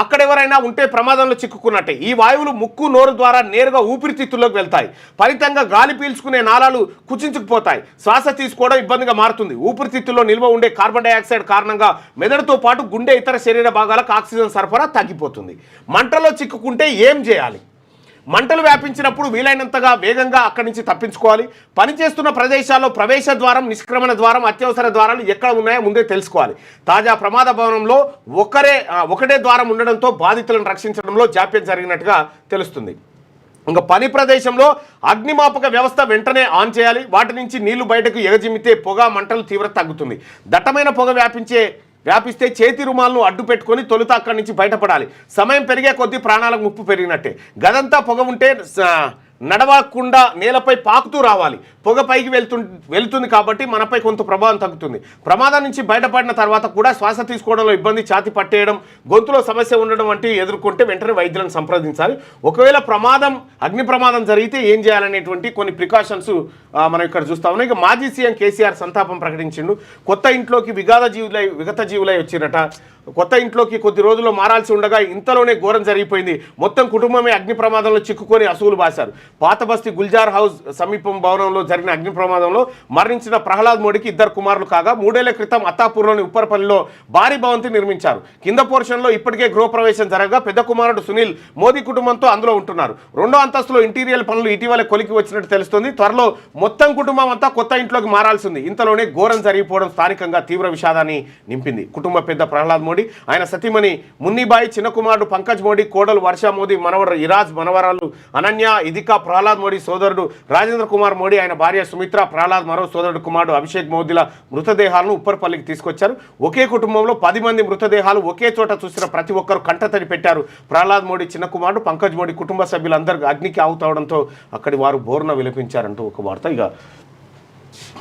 అక్కడెవరైనా ఉంటే ప్రమాదంలో చిక్కుకున్నట్టే. ఈ వాయువులు ముక్కు, నోరు ద్వారా నేరుగా ఊపిరితిత్తుల్లోకి వెళ్తాయి. ఫలితంగా గాలి పీల్చుకునే నాళాలు కుచించుకుపోతాయి. శ్వాస తీసుకోవడం ఇబ్బందిగా మారుతుంది. ఊపిరితిత్తుల్లో నిల్వ ఉండే కార్బన్ డయాక్సైడ్ కారణంగా మెదడుతో పాటు గుండె, ఇతర శరీర భాగాలకు ఆక్సిజన్ సరఫరా తగ్గిపోతుంది. మంటలో చిక్కుకుంటే ఏం చేయాలి? మంటలు వ్యాపించినప్పుడు వీలైనంతగా వేగంగా అక్కడి నుంచి తప్పించుకోవాలి. పనిచేస్తున్న ప్రదేశాల్లో ప్రవేశ ద్వారం, నిష్క్రమణ ద్వారం, అత్యవసర ద్వారాలు ఎక్కడ ఉన్నాయో ముందే తెలుసుకోవాలి. తాజా ప్రమాద భవనంలో ఒకటే ద్వారం ఉండడంతో బాధితులను రక్షించడంలో జాప్యం జరిగినట్టుగా తెలుస్తుంది. ఇంకా పని ప్రదేశంలో అగ్నిమాపక వ్యవస్థ వెంటనే ఆన్ చేయాలి. వాటి నుంచి నీళ్లు బయటకు ఎగజిమ్మితే పొగ, మంటలు తీవ్రత తగ్గుతుంది. దట్టమైన పొగ వ్యాపిస్తే చేతి రుమాలను అడ్డు పెట్టుకొని తొలుత అక్కడి నుంచి బయటపడాలి. సమయం పెరిగే కొద్దీ ప్రాణాలకు ముప్పు పెరిగినట్టే. గదంతా పొగ ఉంటే నడవకుండా నేలపై పాకుతూ రావాలి. పొగ పైకి వెళ్తుంది కాబట్టి మనపై కొంత ప్రభావం తగ్గుతుంది. ప్రమాదం నుంచి బయటపడిన తర్వాత కూడా శ్వాస తీసుకోవడంలో ఇబ్బంది, ఛాతి పట్టేయడం, గొంతులో సమస్య ఉండడం వంటివి ఎదుర్కొంటే వెంటనే వైద్యులను సంప్రదించాలి. ఒకవేళ అగ్ని ప్రమాదం జరిగితే ఏం చేయాలనేటువంటి కొన్ని ప్రికాషన్స్ మనం ఇక్కడ చూస్తా ఉన్నాం. ఇక మాజీ సీఎం కేసీఆర్ సంతాపం ప్రకటించిండు. కొత్త ఇంట్లోకి విగత జీవులై వచ్చిరట. కొత్త ఇంట్లోకి కొద్ది రోజుల్లో మారాల్సి ఉండగా ఇంతలోనే ఘోరం జరిగిపోయింది. మొత్తం కుటుంబమే అగ్ని ప్రమాదంలో చిక్కుకొని అసూలు బాశారు. పాత బస్తీ గుల్జార్ హౌస్ సమీపం భవనంలో జరిగిన అగ్ని ప్రమాదంలో మరణించిన ప్రహ్లాద్ మోడీకి 2 కుమారులు కాగా 3 ఏళ్ల క్రితం అత్తాపూర్లోని ఉప్పరపల్లిలో భారీ భవంతి నిర్మించారు. కింద పోర్షన్లో ఇప్పటికే గృహప్రవేశం జరగగా పెద్ద కుమారుడు సునీల్ మోదీ కుటుంబంతో అందులో ఉంటున్నారు. 2వ అంతస్తులో ఇంటీరియర్ పనులు ఇటీవల కొలికి వచ్చినట్టు తెలుస్తుంది. త్వరలో మొత్తం కుటుంబం అంతా కొత్త ఇంట్లోకి మారాల్సింది. ఇంతలోనే ఘోరం జరిగిపోవడం స్థానికంగా తీవ్ర విషాదాన్ని నింపింది. కుటుంబ పెద్ద ప్రహ్లాద్ మోడీ, ఆయన సతీమణి మున్నిబాయి, చిన్న కుమారుడు పంకజ్ మోడీ, కోడలు వర్షా మోదీ, మనవడు ఇరాజ్, మనవరాలు అనన్య, ఇదికా, ప్రహ్లాద్ మోడీ సోదరుడు రాజేంద్ర కుమార్ మోడీ, ఆయన భార్య సుమిత్ర, ప్రహ్లాద్ మరో సోదరుడు కుమారుడు అభిషేక్ మోదీల మృతదేహాలను ఉప్పర్పల్లికి తీసుకొచ్చారు. ఒకే కుటుంబంలో 10 మంది మృతదేహాలు ఒకే చోట చూసిన ప్రతి ఒక్కరు కంటతడి పెట్టారు. ప్రహ్లాద్ మోడీ చిన్న కుమారుడు పంకజ్ మోడీ కుటుంబ సభ్యులందరూ అగ్నికి ఆవుతవడంతో అక్కడి వారు బోర్న విలపించారంటూ ఒక వార్త. ఇక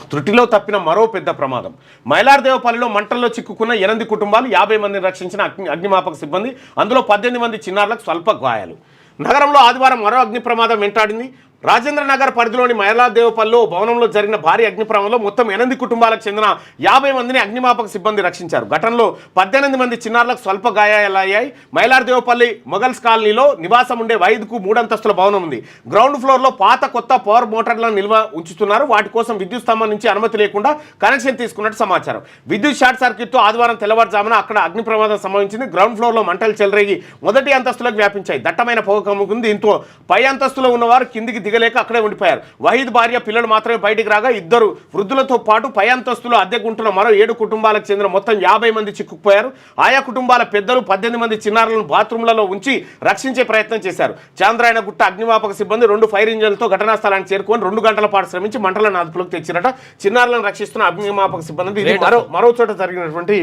త్రుటిలో తప్పిన మరో పెద్ద ప్రమాదం. మైలార్దేవపల్లిలో మంటల్లో చిక్కుకున్న 8 కుటుంబాలు, 50 మందిని రక్షించిన అగ్నిమాపక సిబ్బంది. అందులో 18 మంది చిన్నారులకు స్వల్ప గాయాలు. నగరంలో ఆదివారం మరో అగ్ని ప్రమాదం వెంటాడింది. రాజేంద్ర నగర్ పరిధిలోని మైలాదేవపల్లిలో భవనంలో జరిగిన భారీ అగ్ని ప్రమాదంలో మొత్తం 8 కుటుంబాలకు చెందిన 50 మందిని అగ్నిమాపక సిబ్బంది రక్షించారు. ఘటనలో 18 మంది చిన్నారులకు స్వల్ప గాయాలయ్యాయి. మైలాదేవపల్లి మొగల్స్ కాలనీలో నివాసం ఉండే 5కు 3 అంతస్తుల భవనం ఉంది. గ్రౌండ్ ఫ్లోర్లో పాత కొత్త పవర్ మోటార్లను నిల్వ ఉంచుతున్నారు. వాటి కోసం విద్యుత్ స్తంభం నుంచి అనుమతి లేకుండా కనెక్షన్ తీసుకున్నట్టు సమాచారం. విద్యుత్ షార్ట్ సర్క్యూట్తో ఆదివారం తెల్లవారుజామున అక్కడ అగ్ని ప్రమాదం సంభవించింది. గ్రౌండ్ ఫ్లోర్లో మంటలు చెలరేగి మొదటి అంతస్తులకు వ్యాపించాయి. దట్టమైన పొగ కమ్ముకుంది. దీంతో పై అంతస్తులో ఉన్నవారు కిందికి దిగలేక అక్కడే ఉండిపోయారు. వహీద్ భార్య పిల్లలు మాత్రమే బయటికి రాగా 2 వృద్ధులతో పాటు పై అంతస్తులో అద్దెకుంటున్న మరో 7 కుటుంబాలకు చెందిన మొత్తం 50 మంది చిక్కుకుపోయారు. ఆయా కుటుంబాల పెద్దలు 18 మంది చిన్నారులను బాత్రూంలలో ఉంచి రక్షించే ప్రయత్నం చేశారు. చాంద్రాయణగుట్ట అగ్నిమాపక సిబ్బంది 2 ఫైర్ ఇంజన్లతో ఘటనా స్థలానికి చేరుకొని 2 గంటల పాటు శ్రమించి మంటలను అదుపులోకి తెచ్చినట. చిన్నారులను రక్షిస్తున్న అగ్నిమాపక సిబ్బంది ఇది మరో చోట జరిగినటువంటి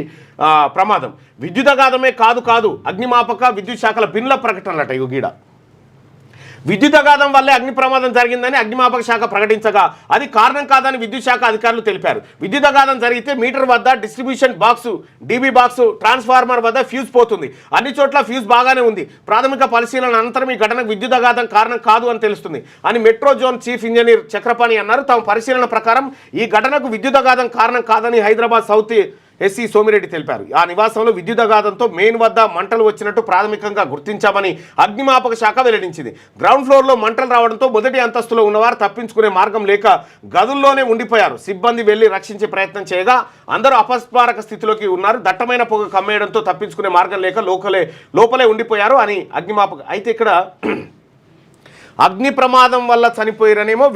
ప్రమాదం. విద్యుదఘాతమే కాదు అగ్నిమాపక విద్యుత్ శాఖల బిన్ల ప్రకటనలట. యుగీడ విద్యుదఘాతం వల్లే అగ్ని ప్రమాదం జరిగిందని అగ్నిమాపక శాఖ ప్రకటించగా అది కారణం కాదని విద్యుత్ శాఖ అధికారులు తెలిపారు. విద్యుదఘాతం జరిగితే మీటర్ వద్ద distribution box, DB box, transformer వద్ద ఫ్యూజ్ పోతుంది. అన్ని చోట్ల ఫ్యూజ్ బాగానే ఉంది. ప్రాథమిక పరిశీలన అనంతరం ఈ ఘటనకు విద్యుదఘాతం కారణం కాదు అని తెలుస్తుంది అని metro zone chief engineer Chakrapani అన్నారు. తమ పరిశీలన ప్రకారం ఈ ఘటనకు విద్యుదఘాతం కారణం కాదని హైదరాబాద్ సౌత్ ఎస్సీ సోమిరెడ్డి తెలిపారు. ఆ నివాసంలో విద్యుదఘాతంతో మెయిన్ వద్ద మంటలు వచ్చినట్టు ప్రాథమికంగా గుర్తించామని అగ్నిమాపక శాఖ వెల్లడించింది. గ్రౌండ్ ఫ్లోర్లో మంటలు రావడంతో మొదటి అంతస్తులో ఉన్నవారు తప్పించుకునే మార్గం లేక గదుల్లోనే ఉండిపోయారు. సిబ్బంది వెళ్లి రక్షించే ప్రయత్నం చేయగా అందరూ అపస్మారక స్థితిలోకి ఉన్నారు. దట్టమైన పొగ కమ్మేయడంతో తప్పించుకునే మార్గం లేక లోపలే ఉండిపోయారు అని అగ్నిమాపక. అయితే ఇక్కడ అగ్ని ప్రమాదం వల్ల చనిపోయారనేమో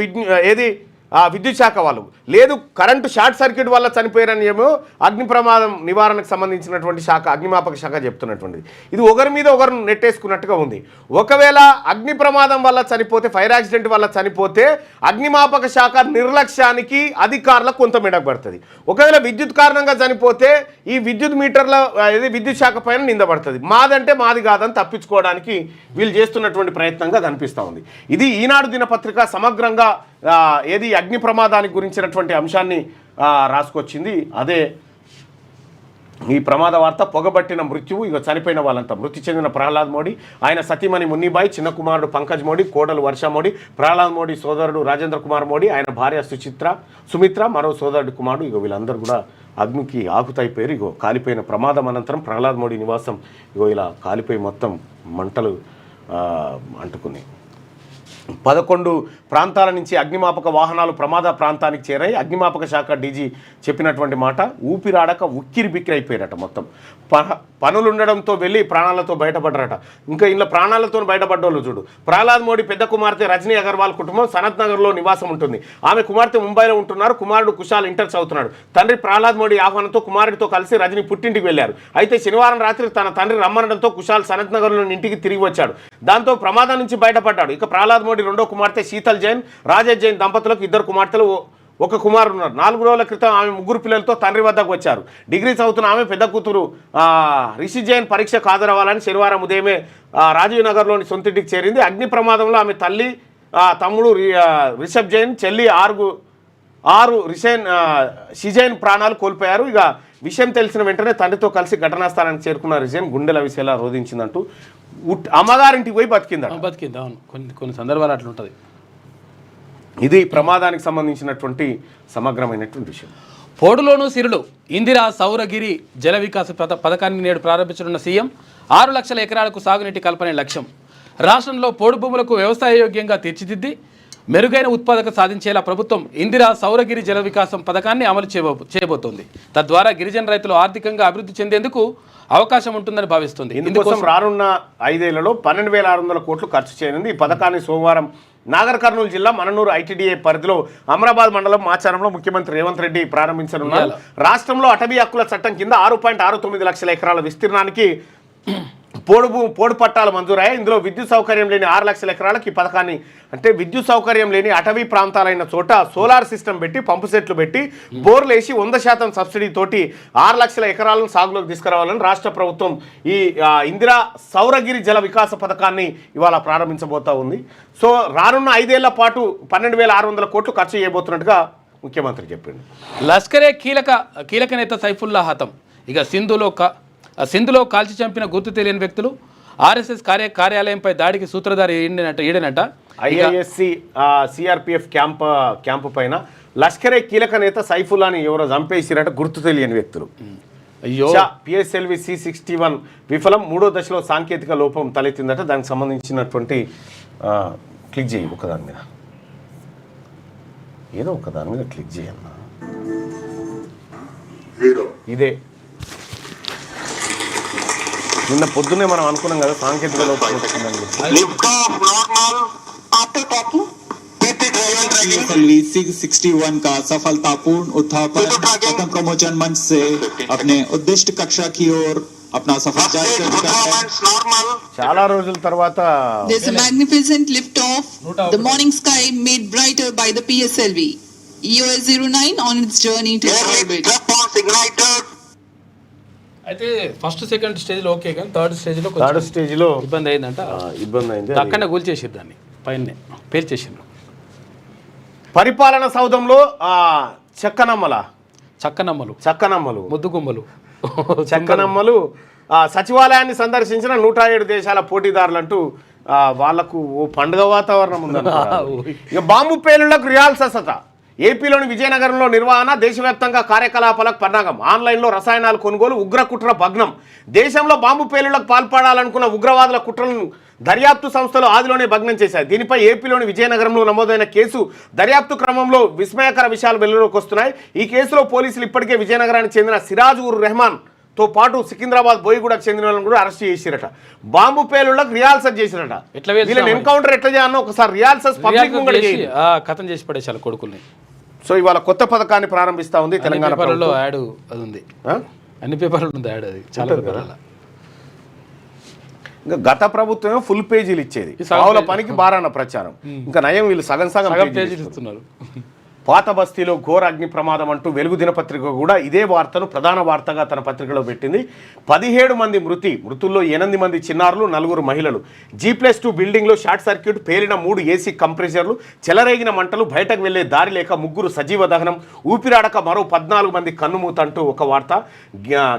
విద్యుత్ శాఖ వాళ్ళు, లేదు కరెంటు షార్ట్ సర్క్యూట్ వల్ల చనిపోయారని ఏమో అగ్ని ప్రమాదం నివారణకు సంబంధించినటువంటి శాఖ అగ్నిమాపక శాఖ చెప్తున్నటువంటిది. ఇది ఒకరి మీద ఒకరు నెట్టేసుకున్నట్టుగా ఉంది. ఒకవేళ అగ్ని ప్రమాదం వల్ల చనిపోతే, ఫైర్ యాక్సిడెంట్ వల్ల చనిపోతే అగ్నిమాపక శాఖ నిర్లక్ష్యానికి అధికారులకు కొంత మెడపడుతుంది. ఒకవేళ విద్యుత్ కారణంగా చనిపోతే ఈ విద్యుత్ మీటర్ల విద్యుత్ శాఖ పైన నిందపడుతుంది. మాదంటే మాది కాదని తప్పించుకోవడానికి వీళ్ళు చేస్తున్నటువంటి ప్రయత్నంగా కనిపిస్తూ ఉంది. ఇది ఈనాడు దినపత్రిక సమగ్రంగా అగ్ని ప్రమాదానికి గురించినటువంటి అంశాన్ని రాసుకొచ్చింది. అదే ఈ ప్రమాద వార్త. పొగబట్టిన మృత్యువు. ఇక చనిపోయిన వాళ్ళంతా మృతి చెందిన ప్రహ్లాద్ మోడీ, ఆయన సతీమణి మున్నిబాయి, చిన్న కుమారుడు పంకజ్ మోడీ, కోడలు వర్ష మోడీ, ప్రహ్లాద్ మోడీ సోదరుడు రాజేంద్ర కుమార్ మోడీ, ఆయన భార్య సుమిత్ర, మరో సోదరుడు కుమారుడు. ఇగో వీళ్ళందరూ కూడా అగ్నికి ఆకుతైపోయారు. ఇగో కాలిపోయిన ప్రమాదం అనంతరం ప్రహ్లాద్ మోడీ నివాసం ఇగో ఇలా కాలిపోయి మొత్తం మంటలు అంటుకున్నాయి. 11 ప్రాంతాల నుంచి అగ్నిమాపక వాహనాలు ప్రమాద ప్రాంతానికి చేరాయి. అగ్నిమాపక శాఖ డీజీ చెప్పినటువంటి మాట, ఊపిరాడక ఉక్కిరి బిక్కిరి అయిపోయారట. మొత్తం పనులు ఉండడంతో వెళ్ళి ప్రాణాలతో బయటపడ్డారట. ఇంకా ఇలా ప్రాణాలతో బయటపడ్డోళ్ళు చూడు. ప్రహ్లాద్ మోడీ పెద్ద కుమార్తె రజనీ అగర్వాల్ కుటుంబం సనత్ నగర్లో నివాసం ఉంటుంది. ఆమె కుమార్తె ముంబైలో ఉంటున్నారు. కుమారుడు కుశాల్ ఇంటర్ చదువుతున్నాడు. తండ్రి ప్రహ్లాద్ మోడీ ఆహ్వానంతో కుమారుడితో కలిసి రజనీ పుట్టింటికి వెళ్లారు. అయితే శనివారం రాత్రి తన తండ్రి రమ్మనడంతో కుశాల్ సనత్ నగర్లోని ఇంటికి తిరిగి వచ్చాడు. దాంతో ప్రమాదం నుంచి బయటపడ్డాడు. ఇక ప్రహ్లాద్ మోడీ రెండో కుమార్తె శీతల్ జైన్, రాజేష్ జైన్ దంపతులకు 2 కుమార్తెలు, 1 కుమారుడు ఉన్నారు. 4 రోజుల క్రితం ఆమె 3 పిల్లలతో తండ్రి వద్దకు వచ్చారు. డిగ్రీ చదువుతున్న ఆమె పెద్ద కూతురు రిషి జైన్ పరీక్షకు హాజరవ్వాలని శనివారం ఉదయమే రాజీవ్ నగర్లోని సొంతింటికి చేరింది. అగ్ని ప్రమాదంలో ఆమె తల్లి, తమ్ముడు రిషబ్ జైన్, చెల్లి 6 షిజైన్ ప్రాణాలు కోల్పోయారు. ఇక విషయం తెలిసిన వెంటనే తండ్రితో కలిసి ఘటనా స్థలానికి చేరుకున్న రిజైన్ గుండెల విషయాలా రోధించిందంటూ అమ్మగారింటికి పోయి బతికింది.
అవును, కొన్ని సందర్భాలు అట్లా ఉంటుంది.
ఇది ప్రమాదానికి సంబంధించినటువంటి సమగ్రమైనటువంటి విషయం.
పోడులోను సిరులు ఇందిరా సౌరగిరి జల వికాస పథకాన్ని నేడు ప్రారంభించనున్న సీఎం 6 లక్షల ఎకరాలకు సాగునీటి కల్పనే లక్ష్యం. రాష్ట్రంలో పోడు భూములకు వ్యవసాయ యోగ్యంగా తీర్చిదిద్ది మెరుగైన ఉత్పాదక సాధించేలా ప్రభుత్వం ఇందిరా సౌరగిరి జల వికాసం పథకాన్ని అమలు చేయబోతోంది. తద్వారా గిరిజన రైతులు ఆర్థికంగా అభివృద్ధి చెందేందుకు అవకాశం ఉంటుందని భావిస్తుంది.
ఇందుకోసం రానున్న 5 ఏళ్లలో 12,600 కోట్లు ఖర్చు చేయనుంది. ఈ పథకాన్ని సోమవారం నాగర్ కర్నూలు జిల్లా మననూరు ఐటీడీఏ పరిధిలో అమరాబాద్ మండలం మాచారంలో ముఖ్యమంత్రి రేవంత్ రెడ్డి ప్రారంభించనున్నారు. రాష్ట్రంలో అటవీ హక్కుల చట్టం కింద 6.69 లక్షల ఎకరాల విస్తీర్ణానికి పోడు పట్టాలు మంజూరయ్యాయి. ఇందులో విద్యుత్ సౌకర్యం లేని 6 లక్షల ఎకరాలకు ఈ పథకాన్ని, అంటే విద్యుత్ సౌకర్యం లేని అటవీ ప్రాంతాలైన చోట సోలార్ సిస్టమ్ పెట్టి, పంపు సెట్లు పెట్టి, బోర్లు వేసి 100% సబ్సిడీ తోటి 6 లక్షల ఎకరాలను సాగులోకి తీసుకురావాలని రాష్ట్ర ప్రభుత్వం ఈ ఇందిరా సౌరగిరి జల వికాస పథకాన్ని ఇవాళ ప్రారంభించబోతా ఉంది. సో రానున్న 5 ఏళ్ల పాటు 12,600 కోట్లు ఖర్చు చేయబోతున్నట్టుగా ముఖ్యమంత్రి చెప్పింది.
లష్కరే కీలక నేత సైఫుల్లా హతం. ఇక సింధులో కాల్చి చంపిన గుర్తు తెలియని వ్యక్తులు ఆర్ఎస్ఎస్ కార్యాలయంపై దాడికి సూత్రధారి ఈడనంట.
ఐఐఎస్సి సిఆర్పిఎఫ్ క్యాంపు పైన లష్కరే కీలక నేత సైఫుల్లాని ఎవరో చంపేసిరట గుర్తు తెలియని వ్యక్తులు.
అయ్యో,
పిఎస్ఎల్వి C61 విఫలం, 3వ దశలో సాంకేతిక లోపం తలెత్తిందట. దానికి సంబంధించినటువంటి క్లిక్ చేయి ఒకదాని మీద, ఏదో ఒకదాని మీద క్లిక్ చేయన్నా. ఇదే నిన్న పొద్దున్నే మనం అనుకున్నాం కదా సాంకేతిక లోపం వచ్చిందని
PSLV C61 का सफलतापूर्ण उत्थापन आतंक प्रमोचन मंच से अपने उद्दिष्ट कक्षा की ओर अपना सफर जारी कर चुका है.
చాలా రోజుల తర్వాత
There's a magnificent lift-off, the morning sky made brighter by the PSLV. EOS 09 on its journey to orbit.
అయితే ఫస్ట్ సెకండ్ స్టేజ్లో ఓకే, కానీ థర్డ్
స్టేజ్లో
ఇబ్బంది అయిందంట.
ఇబ్బంది అయింది.
అక్కడనే కూల్చేసారు దాన్ని, పైన పేల్చేసారు.
పరిపాలన సౌధంలో చక్కనమ్మలు
ముద్దుగుమ్మలు
చక్కనమ్మలు సచివాలయాన్ని సందర్శించిన 107 దేశాల పోటీదారులంటూ వాళ్లకు ఓ పండుగ వాతావరణం ఉందన్నారు. ఇక బాంబు పేలుళ్లకు రియాల్ససత. ఏపీలోని విజయనగరంలో నిర్వహణ, దేశవ్యాప్తంగా కార్యకలాపాలకు పన్నాగం. ఆన్లైన్లో రసాయనాలు కొనుగోలు, ఉగ్రకుట్ర భగ్నం. దేశంలో బాంబు పేలుళ్లకు పాల్పడాలనుకున్న ఉగ్రవాదుల కుట్రలను దర్యాప్తు సంస్థలు ఆదిలోనే భగ్నం చేశాయి. దీనిపై ఏపీలోని విజయనగరంలో నమోదైన కేసు దర్యాప్తు క్రమంలో విస్మయకర విషయాలు వెలుగులోకి వస్తున్నాయి. ఈ కేసులో పోలీసులు ఇప్పటికే విజయనగరానికి చెందిన సిరాజ్ ఉర్ రెహమాన్ తో పాటు సికింద్రాబాద్ బోయిగూడకు చెందిన వాళ్ళని కూడా అరెస్ట్ చేసిరట. బాంబు పేలుళ్లకు రియాల్సస్ చేసిరట. వీళ్ళని ఎన్కౌంటర్ ఎట్లా చేయాలనో ఒకసారి రియాల్సస్ పబ్లిక్
కథం చేసి పడేసారు కొడుకుల్ని.
సో ఇవాళ కొత్త పథకాన్ని ప్రారంభిస్తా ఉంది తెలంగాణ
పేపర్లో యాడ్ అది ఉంది, అన్ని పేపర్లో ఉంది యాడ్, అది చాలా పేపర్ల.
ఇంకా గత ప్రభుత్వం ఫుల్ పేజీలు ఇచ్చేది, ఆవుల పనికి బారాన ప్రచారం. ఇంకా నయం వీళ్ళు సగం
పేజీలు ఇస్తున్నారు.
పాత బస్తీలో ఘోర అగ్ని ప్రమాదం అంటూ వెలుగు దినపత్రిక కూడా ఇదే వార్తను ప్రధాన వార్తగా తన పత్రికలో పెట్టింది. 17 మంది మృతుల్లో 8 మంది చిన్నారులు, 4 మహిళలు. G+2 బిల్డింగ్లో షార్ట్ సర్క్యూట్, పేలిన 3 ఏసీ కంప్రెసర్లు, చెలరేగిన మంటలు, బయటకు వెళ్లే దారి లేక 3 సజీవ దహనం, ఊపిరాడక మరో 14 మంది కన్నుమూత అంటూ ఒక వార్త.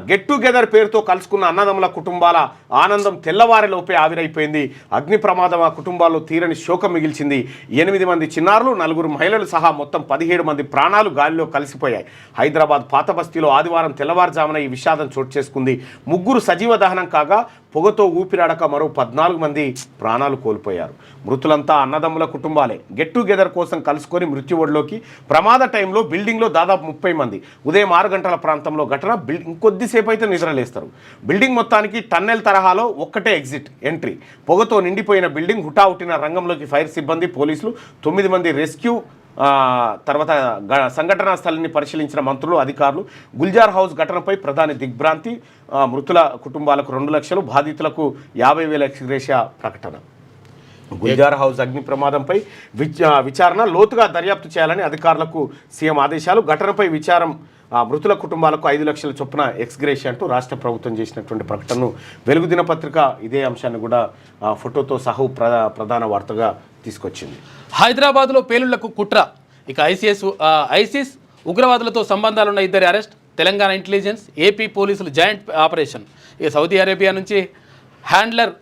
గెట్ టుగెదర్ పేరుతో కలుసుకున్న అన్నదమ్ముల కుటుంబాల ఆనందం తెల్లవారిలోపే ఆవిరైపోయింది. అగ్ని ప్రమాదం ఆ కుటుంబాల్లో తీరని శోకం మిగిల్చింది. 8 మంది చిన్నారులు, 4 మహిళలు సహా మొత్తం 17 మంది ప్రాణాలు గాలిలో కలిసిపోయాయి. హైదరాబాద్ పాత బస్తీలో ఆదివారం తెల్లవారుజామున ఈ విషాదం చోటు చేసుకుంది. 3 సజీవ దహనం కాగా పొగతో ఊపిరాడక మరో 14 మంది ప్రాణాలు కోల్పోయారు. మృతులంతా అన్నదమ్ముల కుటుంబాలే. గెట్ టుగెదర్ కోసం కలుసుకొని మృత్యువడిలోకి. ప్రమాద టైంలో బిల్డింగ్లో దాదాపు 30 మంది. ఉదయం 6 గంటల ప్రాంతంలో ఘటన. ఇంకొద్దిసేపు అయితే నిద్రలేస్తారు. బిల్డింగ్ మొత్తానికి టన్నెల్ తరహాలో ఒక్కటే ఎగ్జిట్ ఎంట్రీ. పొగతో నిండిపోయిన బిల్డింగ్. హుటాహుటిన రంగంలోకి ఫైర్ సిబ్బంది, పోలీసులు. 9 మంది రెస్క్యూ. తర్వాత సంఘటనా స్థలాన్ని పరిశీలించిన మంత్రులు, అధికారులు. గుల్జార్ హౌస్ ఘటనపై ప్రధాని దిగ్భ్రాంతి. మృతుల కుటుంబాలకు 2 లక్షలు, బాధితులకు 50,000 ఎక్స్గ్రేషియా ప్రకటన. గుల్జార్ హౌస్ అగ్ని ప్రమాదంపై విచారణ లోతుగా దర్యాప్తు చేయాలని అధికారులకు సీఎం ఆదేశాలు. ఘటనపై విచారం. మృతుల కుటుంబాలకు 5 లక్షల చొప్పున ఎక్స్గ్రేషియా అంటూ రాష్ట్ర ప్రభుత్వం చేసినటువంటి ప్రకటనను వెలుగు దినపత్రిక ఇదే అంశాన్ని కూడా ఫోటోతో సహా ప్రధాన వార్తగా తీసుకొచ్చింది.
హైదరాబాద్లో పేలుళ్లకు కుట్ర. ఇక ఐసిస్ ఉగ్రవాదులతో సంబంధాలున్న 2 అరెస్ట్. తెలంగాణ ఇంటెలిజెన్స్, ఏపీ పోలీసులు జాయింట్ ఆపరేషన్. ఇక సౌదీ అరేబియా నుంచి హ్యాండ్లర్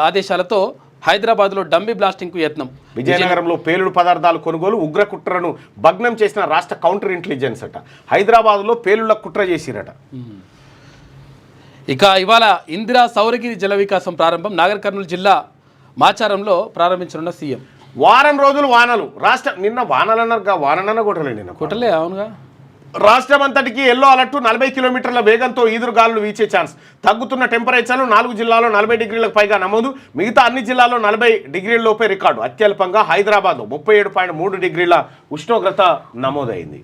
ఆదేశాలతో హైదరాబాద్లో డంబీ బ్లాస్టింగ్కు యత్నం.
విజయనగరంలో పేలుడు పదార్థాలు కొనుగోలు, ఉగ్ర కుట్రను భగ్నం చేసిన రాష్ట్ర కౌంటర్ ఇంటెలిజెన్స్ అట. హైదరాబాద్లో పేలుళ్ల కుట్ర చేసిరట.
ఇక ఇవాళ ఇందిరా సౌరగిరి జల వికాసం ప్రారంభం. నాగర్ కర్నూలు జిల్లా మాచారంలో ప్రారంభించనున్న సీఎం.
వారం రోజులు వానలు. నిన్న వానలన్నారు, వాననన్న కొట్టలే, నిన్న
కొట్టలే. అవునుగా.
రాష్ట్రం అంతటికి ఎల్లో అలర్ట్. 40 కిలోమీటర్ల వేగంతో ఈదురుగాలులు వీచే ఛాన్స్. తగ్గుతున్న టెంపరేచర్లు. 4 జిల్లాల్లో 40 డిగ్రీలకు పైగా నమోదు. మిగతా అన్ని జిల్లాల్లో 40 డిగ్రీల లోపే రికార్డు. అత్యల్పంగా హైదరాబాద్లో 37.3 డిగ్రీల ఉష్ణోగ్రత నమోదైంది.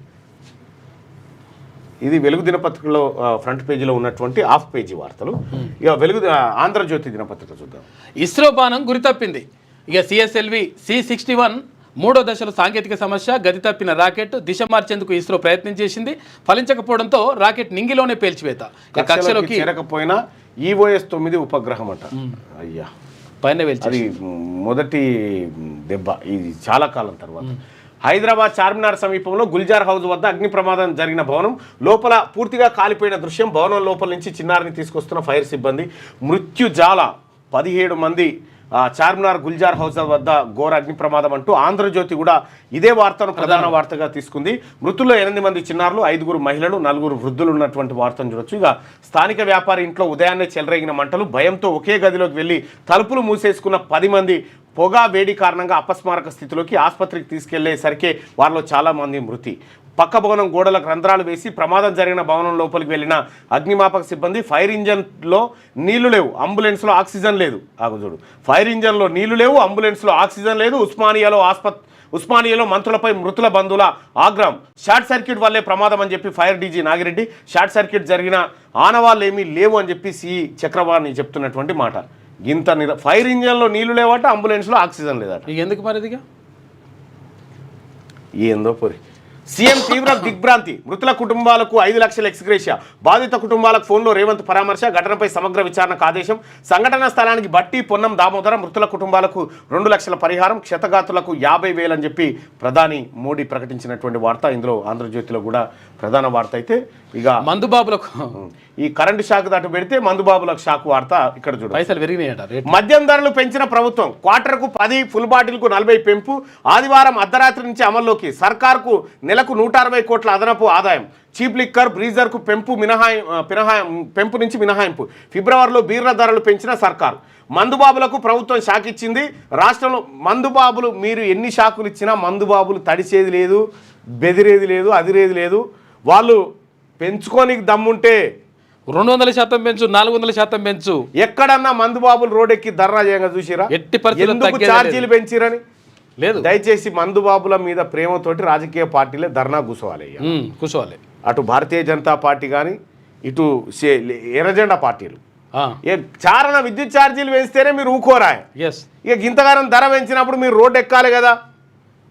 ఇది వెలుగు దినపత్రికలో ఫ్రంట్ పేజీలో ఉన్నటువంటి హాఫ్ పేజీ వార్తలు. ఇక ఆంధ్రజ్యోతి దినపత్రిక చూద్దాం.
ఇస్రో బాణం గురి తప్పింది. ఇక సిఎస్ఎల్వి C61 3వ దశలో సాంకేతిక సమస్య. గతి తప్పిన రాకెట్ దిశ మార్చేందుకు ఇస్రో ప్రయత్నం చేసింది. ఫలించకపోవడంతో రాకెట్ నింగిలోనే పేల్చివేత. కక్షలోకి
చేరకపోయినా EOS 9 ఉపగ్రహం అంట. అయ్యా,
పైన
అది మొదటి దెబ్బ. ఇది చాలా కాలం తర్వాత. హైదరాబాద్ చార్మినార్ సమీపంలో గుల్జార్ హౌస్ వద్ద అగ్ని ప్రమాదం జరిగిన భవనం లోపల పూర్తిగా కాలిపోయిన దృశ్యం. భవనం లోపల నుంచి చిన్నారిని తీసుకొస్తున్న ఫైర్ సిబ్బంది. మృత్యుజాల 17 మంది చార్మినార్ గుల్జార్ హౌస్ వద్ద ఘోర అగ్ని ప్రమాదం అంటూ ఆంధ్రజ్యోతి కూడా ఇదే వార్తను ప్రధాన వార్తగా తీసుకుంది. మృతుల్లో 8 మంది చిన్నారులు, 5 మహిళలు, 4 వృద్ధులు ఉన్నటువంటి వార్తను చూడొచ్చు. ఇక స్థానిక వ్యాపారి ఇంట్లో ఉదయాన్నే చెలరేగిన మంటలు, భయంతో ఒకే గదిలోకి వెళ్ళి తలుపులు మూసేసుకున్న 10 మంది పొగ వేడి కారణంగా అపస్మారక స్థితిలోకి ఆసుపత్రికి తీసుకెళ్లేసరికి వారిలో చాలా మంది మృతి. పక్క భవనం గోడలకు రంధ్రాలు వేసి ప్రమాదం జరిగిన భవనం లోపలికి వెళ్ళిన అగ్నిమాపక సిబ్బంది ఫైర్ ఇంజన్లో నీళ్లు లేవు, అంబులెన్స్లో ఆక్సిజన్ లేదు. చూడు, ఫైర్ ఇంజన్లో నీళ్లు లేవు, అంబులెన్స్లో ఆక్సిజన్ లేదు. ఉస్మానియాలో మంత్రులపై మృతుల బంధువుల ఆగ్రహం. షార్ట్ సర్క్యూట్ వల్లే ప్రమాదం అని చెప్పి fire DG Nagireddy, short circuit జరిగిన ఆనవాళ్ళు ఏమీ లేవు అని చెప్పి సి చక్రవాణి చెప్తున్నటువంటి మాట. ఫైర్ ఇంజన్లో నీళ్లు లేవట, అంబులెన్స్లో ఆక్సిజన్ లేదట.
ఎందుకు మరి ఇదిగా
ఏందో పోరి. సీఎం తీవ్ర దిగ్భ్రాంతి, మృతుల కుటుంబాలకు 5 లక్షల ఎక్స్గ్రేషియా, బాధిత కుటుంబాలకు ఫోన్లో రేవంత్ పరామర్శ, ఘటనపై సమగ్ర విచారణకు ఆదేశం. సంఘటనా స్థలానికి బట్టి పొన్నం దామోదరం, మృతుల కుటుంబాలకు 2 లక్షల పరిహారం, క్షతగాతులకు 50,000 అని చెప్పి ప్రధాని మోడీ ప్రకటించినటువంటి వార్త ఇందులో ఆంధ్రజ్యోతిలో కూడా ప్రధాన వార్త. అయితే ఇక
మందుబాబులకు
ఈ కరెంటు షాక్ దాటి పెడితే మందుబాబులకు షాక్ వార్త ఇక్కడ చూడ.
పైసలు పెరిగినాయట.
మద్యం ధరలు పెంచిన ప్రభుత్వం, క్వార్టర్కు 10, ఫుల్ బాటిల్కు 40 పెంపు. ఆదివారం అర్ధరాత్రి నుంచి అమల్లోకి. సర్కార్కు నెలకు 160 కోట్ల అదనపు ఆదాయం. చీప్ లిక్కర్, బ్రీజర్కు పెంపు నుంచి మినహాయింపు. ఫిబ్రవరిలో బీర్ల ధరలు పెంచిన సర్కారు. మందుబాబులకు ప్రభుత్వం షాక్ ఇచ్చింది. రాష్ట్రంలో మందుబాబులు మీరు ఎన్ని షాకులు ఇచ్చినా మందుబాబులు తడిచేది లేదు, బెదిరేది లేదు, అదిరేది లేదు. వాళ్ళు పెంచుకోనికి దమ్ముంటే
200% పెంచు, 400% పెంచు.
ఎక్కడన్నా మందుబాబులు రోడ్డెక్కి ధర్నా చేయంగా చూసిరా?
ఎట్టి పరిస్థితుల్లో
ఛార్జీలు పెంచిరని
లేదు.
దయచేసి మందుబాబుల మీద ప్రేమతోటి రాజకీయ పార్టీలే ధర్నా కూర్చోవాలి. అటు భారతీయ జనతా పార్టీ కానీ, ఇటు ఎర్రజెండా పార్టీలు. చారణ విద్యుత్ ఛార్జీలు పెంచితేనే మీరు ఊకోరా. ఇక ఇంతగానం ధర పెంచినప్పుడు మీరు రోడ్డు ఎక్కాలి కదా.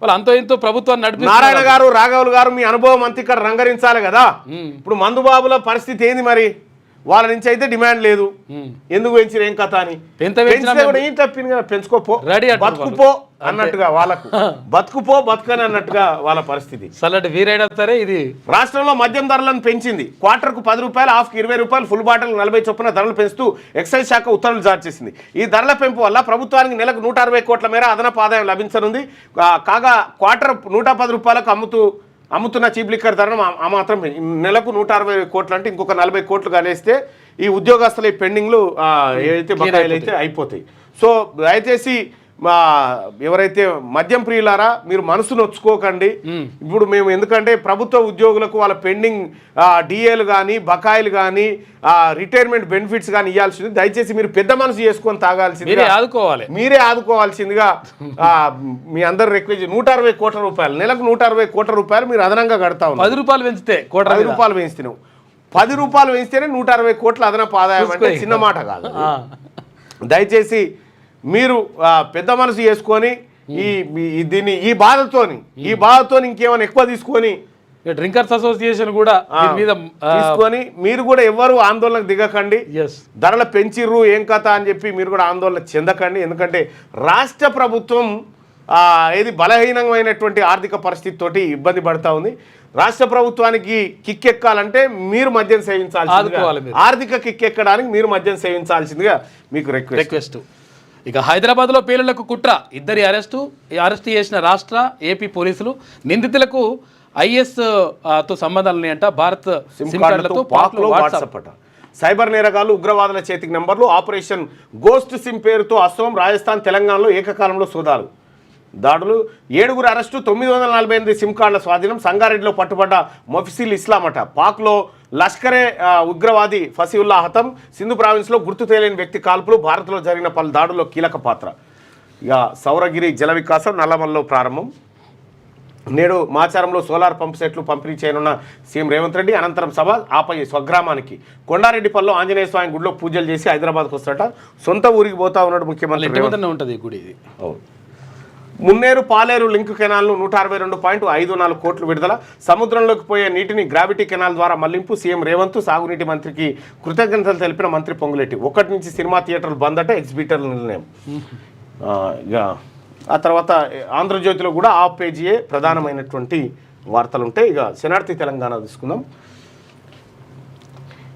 వాళ్ళు అంతో ఇంతో ప్రభుత్వాన్ని నడిపి
నారాయణ గారు, రాఘవులు గారు, మీ అనుభవం అంతా ఇక్కడ రంగరించాలి కదా. ఇప్పుడు మందుబాబుల పరిస్థితి ఏంది మరి? వాళ్ళ నుంచి అయితే డిమాండ్ లేదు, ఎందుకు పెంచిరు ఏం కథ అని. ఏం తప్పింది కదా, పెంచుకోపో, బతుకుపో అన్నట్టుగా వాళ్ళకు, బతుకుపో బతుకని అన్నట్టుగా వాళ్ళ పరిస్థితి.
సల్లటి వీరైడతారే ఇది.
రాష్ట్రంలో మద్యం ధరలను పెంచింది. క్వార్టర్కు 10 రూపాయలు, హాఫ్కి 20 రూపాయలు, ఫుల్ బాటిల్ 40 చొప్పున ధరలు పెంచుతూ ఎక్సైజ్ శాఖ ఉత్తర్వులు జారీ చేసింది. ఈ ధరల పెంపు వల్ల ప్రభుత్వానికి నెలకు 160 కోట్ల మేర అదనపు ఆదాయం లభించనుంది. కాగా క్వార్టర్ 110 రూపాయలకు అమ్ముతున్న చీప్ లిక్కర్ ధరను ఆ మాత్రం నెలకు 160 కోట్లు అంటే ఇంకొక 40 కోట్లు కలిస్తే ఈ ఉద్యోగస్తుల పెండింగ్లు ఏదైతే బకాయిలు అయితే అయిపోతాయి. సో దయచేసి ఎవరైతే మద్యం ప్రియులారా, మీరు మనసు నొచ్చుకోకండి. ఇప్పుడు మేము ఎందుకంటే ప్రభుత్వ ఉద్యోగులకు వాళ్ళ పెండింగ్ డిఏలు కానీ, బకాయిలు కానీ, రిటైర్మెంట్ బెనిఫిట్స్ కానీ ఇవ్వాల్సింది. దయచేసి మీరు పెద్ద మనసు చేసుకొని తాగాల్సింది, మీరే ఆదుకోవాల్సిందిగా మీ అందరు రిక్వెస్ట్. 160 కోట్ల రూపాయలు, నెలకు 160 కోట్ల రూపాయలు మీరు అదనంగా కడతా ఉన్నారు.
10 రూపాయలు పెంచితే
10 రూపాయలు పెంచుతున్నావు. 10 రూపాయలు పెంచితేనే 160 కోట్ల అదనపు ఆదాయం అంటే చిన్న మాట కాదు. దయచేసి మీరు పెద్ద మనసు చేసుకొని దీన్ని ఈ బాధతో ఇంకేమైనా ఎక్కువ తీసుకొని
డ్రింకర్స్ అసోసియేషన్ కూడా
తీసుకొని మీరు కూడా ఎవరు ఆందోళనకు దిగకండి. ధరలు పెంచిర్రు ఏం కథ అని చెప్పి మీరు కూడా ఆందోళన చెందకండి. ఎందుకంటే రాష్ట్ర ప్రభుత్వం ఏది బలహీనమైనటువంటి ఆర్థిక పరిస్థితి తోటి ఇబ్బంది పడతా ఉంది. రాష్ట్ర ప్రభుత్వానికి కిక్ ఎక్కాలంటే మీరు మద్యం సేవించాల్సిందిగా, ఆర్థిక కిక్ ఎక్కడానికి మీరు మద్యం సేవించాల్సిందిగా మీకు రిక్వెస్ట్.
ఇక హైదరాబాద్లో పేలుళ్లకు కుట్ర, 2 అరెస్టు చేసిన రాష్ట్ర ఏపీ పోలీసులు. నిందితులకు ఐఎస్ తో సంబంధాలు ఉన్నాయంట. భారత్ సిమ్ కార్డులతో
వాట్సాప్ అట. సైబర్ నేరగాళ్లు, ఉగ్రవాదుల చేతికి నెంబర్లు. ఆపరేషన్ గోస్ట్ సిమ్ పేరుతో అస్సోం, రాజస్థాన్, తెలంగాణలో ఏకకాలంలో సోదాలు, దాడులు. 7 అరెస్టు, 948 సిమ్ కార్డుల స్వాధీనం. సంగారెడ్డిలో పట్టుబడ్డ మొఫిసిల్ ఇస్లాం అట. పాక్లో లష్కరే ఉగ్రవాది ఫసీవుల్లా హతం. సింధు ప్రావిన్స్లో గుర్తు తెలియని వ్యక్తి కాల్పులు. భారత్లో జరిగిన పలు దాడుల్లో కీలక పాత్ర. ఇక సౌరగిరి జల వికాసం నల్లమల్లో ప్రారంభం. నేడు మాచారంలో సోలార్ పంప్ సెట్లు పంపిణీ చేయనున్న సీఎం రేవంత్ రెడ్డి. అనంతరం సభ, ఆపై స్వగ్రామానికి కొండారెడ్డిపల్లిలో ఆంజనేయ స్వామి గుడిలో పూజలు చేసి హైదరాబాద్కు వస్తాట. సొంత ఊరికి పోతా ఉన్నాడు ముఖ్యమంత్రి.
ఉంటుంది గుడి ఇది.
మున్నేరు పాలేరు లింక్ కెనాల్ను 162.54 కోట్లు విడుదల. సముద్రంలోకి పోయే నీటిని గ్రావిటీ కెనాల్ ద్వారా మళ్లింపు. సీఎం రేవంత్ సాగునీటి మంత్రికి కృతజ్ఞతలు తెలిపిన మంత్రి పొంగులేటి. 1 నుంచి సినిమా థియేటర్లు బంద్ అంటే ఎగ్జిబిటర్ల నిర్ణయం. ఇక ఆ తర్వాత ఆంధ్రజ్యోతిలో కూడా ఆ పేజీయే ప్రధానమైనటువంటి వార్తలు ఉంటాయి. ఇక శనార్థి తెలంగాణ తీసుకుందాం.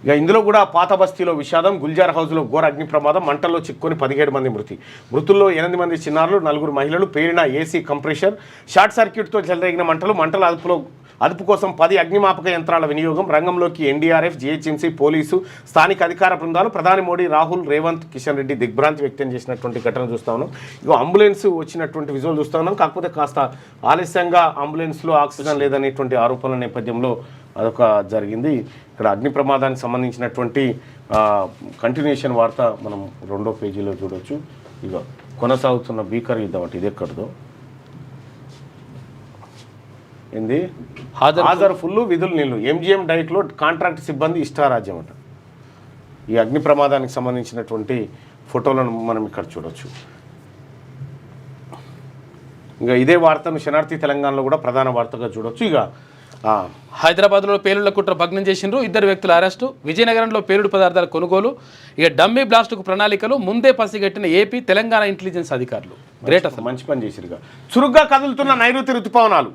ఇక ఇందులో కూడా పాత బస్తీలో విషాదం, గుల్జార్ హౌస్లో ఘోర అగ్ని ప్రమాదం, మంటల్లో చిక్కుకొని 17 మంది మృతి. మృతుల్లో 8 మంది చిన్నారులు, 4 మహిళలు. పేరిన ఏసీ కంప్రెషర్ షార్ట్ సర్క్యూట్తో చెలరేగిన మంటల అదుపు కోసం 10 అగ్నిమాపక యంత్రాల వినియోగం. రంగంలోకి ఎన్డీఆర్ఎఫ్, జీహెచ్ఎంసీ, పోలీసు, స్థానిక అధికార బృందాలు. ప్రధాని మోడీ, రాహుల్, రేవంత్, కిషన్ రెడ్డి దిగ్భ్రాంతి వ్యక్తం చేసినటువంటి ఘటన చూస్తా ఉన్నాం. ఇక అంబులెన్స్ వచ్చినటువంటి విజువల్ చూస్తా ఉన్నాం. కాకపోతే కాస్త ఆలస్యంగా అంబులెన్స్లో ఆక్సిజన్ లేదనేటువంటి ఆరోపణల నేపథ్యంలో అదొక జరిగింది. ఇక్కడ అగ్ని ప్రమాదానికి సంబంధించినటువంటి కంటిన్యూషన్ వార్త మనం 2వ పేజీలో చూడొచ్చు. ఇక కొనసాగుతున్న భీకర యుద్ధం అంటే ఇది ఎక్కడదో ఏంది హాజరు ఫుల్లు విధులు నీళ్ళు. ఎంజిఎం డైక్లో కాంట్రాక్ట్ సిబ్బంది ఇష్టారాజ్యం అంట. ఈ అగ్ని ప్రమాదానికి సంబంధించినటువంటి ఫోటోలను మనం ఇక్కడ చూడొచ్చు. ఇంకా ఇదే వార్తను శనార్థి తెలంగాణలో కూడా ప్రధాన వార్తగా చూడొచ్చు. ఇక
హైదరాబాద్లో పేలుళ్ల కుట్ర భగ్నం చేసిండ్రు, 2 వ్యక్తుల అరెస్టు. విజయనగరంలో పేలుడు పదార్థాల కొనుగోలు. ఇక డమ్మీ బ్లాస్టుకు ప్రణాళికలు ముందే పసిగట్టిన ఏపీ, తెలంగాణ ఇంటెలిజెన్స్ అధికారులు. గ్రేట్, అసలు
మంచి పని చేసిరుగా. చురుగ్గా కదులుతున్న నైరుతి రుతుపవనాలు.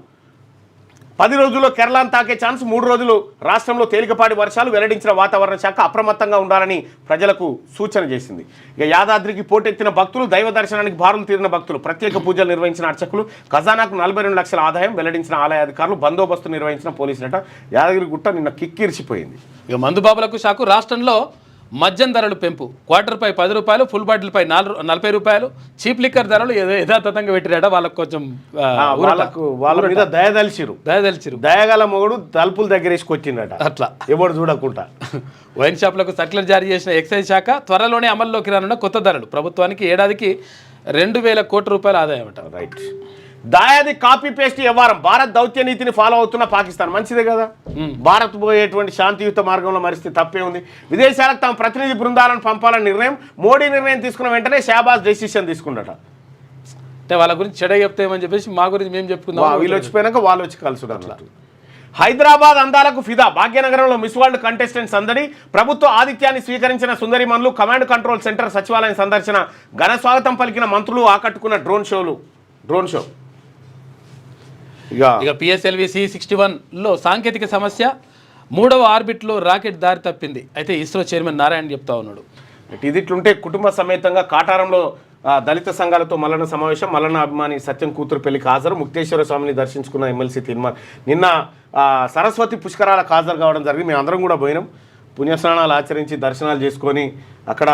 10 రోజుల్లో కేరళను తాకే ఛాన్స్. 3 రోజులు రాష్ట్రంలో తేలికపాటి వర్షాలు. వెల్లడించిన వాతావరణ శాఖ అప్రమత్తంగా ఉండాలని ప్రజలకు సూచన చేసింది. ఇక యాదాద్రికి పోటెత్తిన భక్తులు, దైవ దర్శనానికి బారులు తీరిన భక్తులు. ప్రత్యేక పూజలు నిర్వహించిన అర్చకులు. ఖజానాకు 42 లక్షల ఆదాయం వెల్లడించిన ఆలయ అధికారులు. బందోబస్తు నిర్వహించిన పోలీసులట. యాదగిరి గుట్ట నిన్న కిక్కిరిసిపోయింది.
ఇక మందుబాబులకు షాకు. రాష్ట్రంలో మద్యం ధరలు పెంపు. క్వార్టర్పై 10 రూపాయలు, ఫుల్ బాటిల్పై 40 రూపాయలు. చీప్ లిక్కర్ ధరలు యథాతథంగా పెట్టిరాట. వాళ్ళకు కొంచెం
వాళ్ళ మీద దయదలిచిరు. దయగల మొగుడు తలుపుల దగ్గర వేసుకొచ్చిందట, అట్లా ఎవడు చూడకుండా.
వైన్ షాపులకు సర్క్యులర్ జారీ చేసిన ఎక్సైజ్ శాఖ. త్వరలోనే అమల్లోకి రానున్న కొత్త ధరలు. ప్రభుత్వానికి ఏడాదికి 2000 కోట్ల రూపాయల ఆదాయం అంట.
రైట్. దాయాది కాపీ పేస్ట్ వ్యవహారం. భారత్ దౌత్య నీతిని ఫాలో అవుతున్న పాకిస్తాన్. మంచిదే కదా. భారత్ పోయేటువంటి శాంతియుత మార్గంలో మరిస్తే తప్పే ఉంది. విదేశాలకు తమ ప్రతినిధి బృందాలను పంపాలని నిర్ణయం. మోడీ నిర్ణయం తీసుకున్న వెంటనే షాబాజ్ డెసిషన్ తీసుకున్నట.
అంటే వాళ్ళ గురించి చెడ చెప్తామని చెప్పేసి మా గురించి మేము చెప్పుకుందాం.
వీళ్ళు వచ్చిపోయినాక వాళ్ళు వచ్చి కలుసుడు అన్నట్టు. హైదరాబాద్ అందాలకు ఫిదా. భాగ్యనగరంలో మిస్ వరల్డ్ కంటెస్టెంట్స్ అందడి. ప్రభుత్వ ఆతిథ్యాన్ని స్వీకరించిన సుందరిమన్లు. కమాండ్ కంట్రోల్ సెంటర్, సచివాలయం సందర్శన. ఘన స్వాగతం పలికిన మంత్రులు. ఆకట్టుకున్న డ్రోన్ షో.
ఇక పిఎస్ఎల్వి C61లో సాంకేతిక సమస్య. 3వ ఆర్బిట్లో రాకెట్ దారి తప్పింది. అయితే ఇస్రో చైర్మన్ నారాయణ చెప్తా ఉన్నాడు.
ఇది ఇట్లుంటే కుటుంబ సమేతంగా కాటారంలో దళిత సంఘాలతో మల్లన్న సమావేశం. మల్లన్న అభిమాని సత్యం కూతురు పెళ్లికి హాజరు. ముక్తేశ్వర స్వామిని దర్శించుకున్న ఎమ్మెల్సీ తీర్మానం. నిన్న సరస్వతి పుష్కరాలకు హాజరు కావడం జరిగింది. మేము అందరం కూడా పోయినాం. పుణ్యస్నానాలు ఆచరించి దర్శనాలు చేసుకొని అక్కడ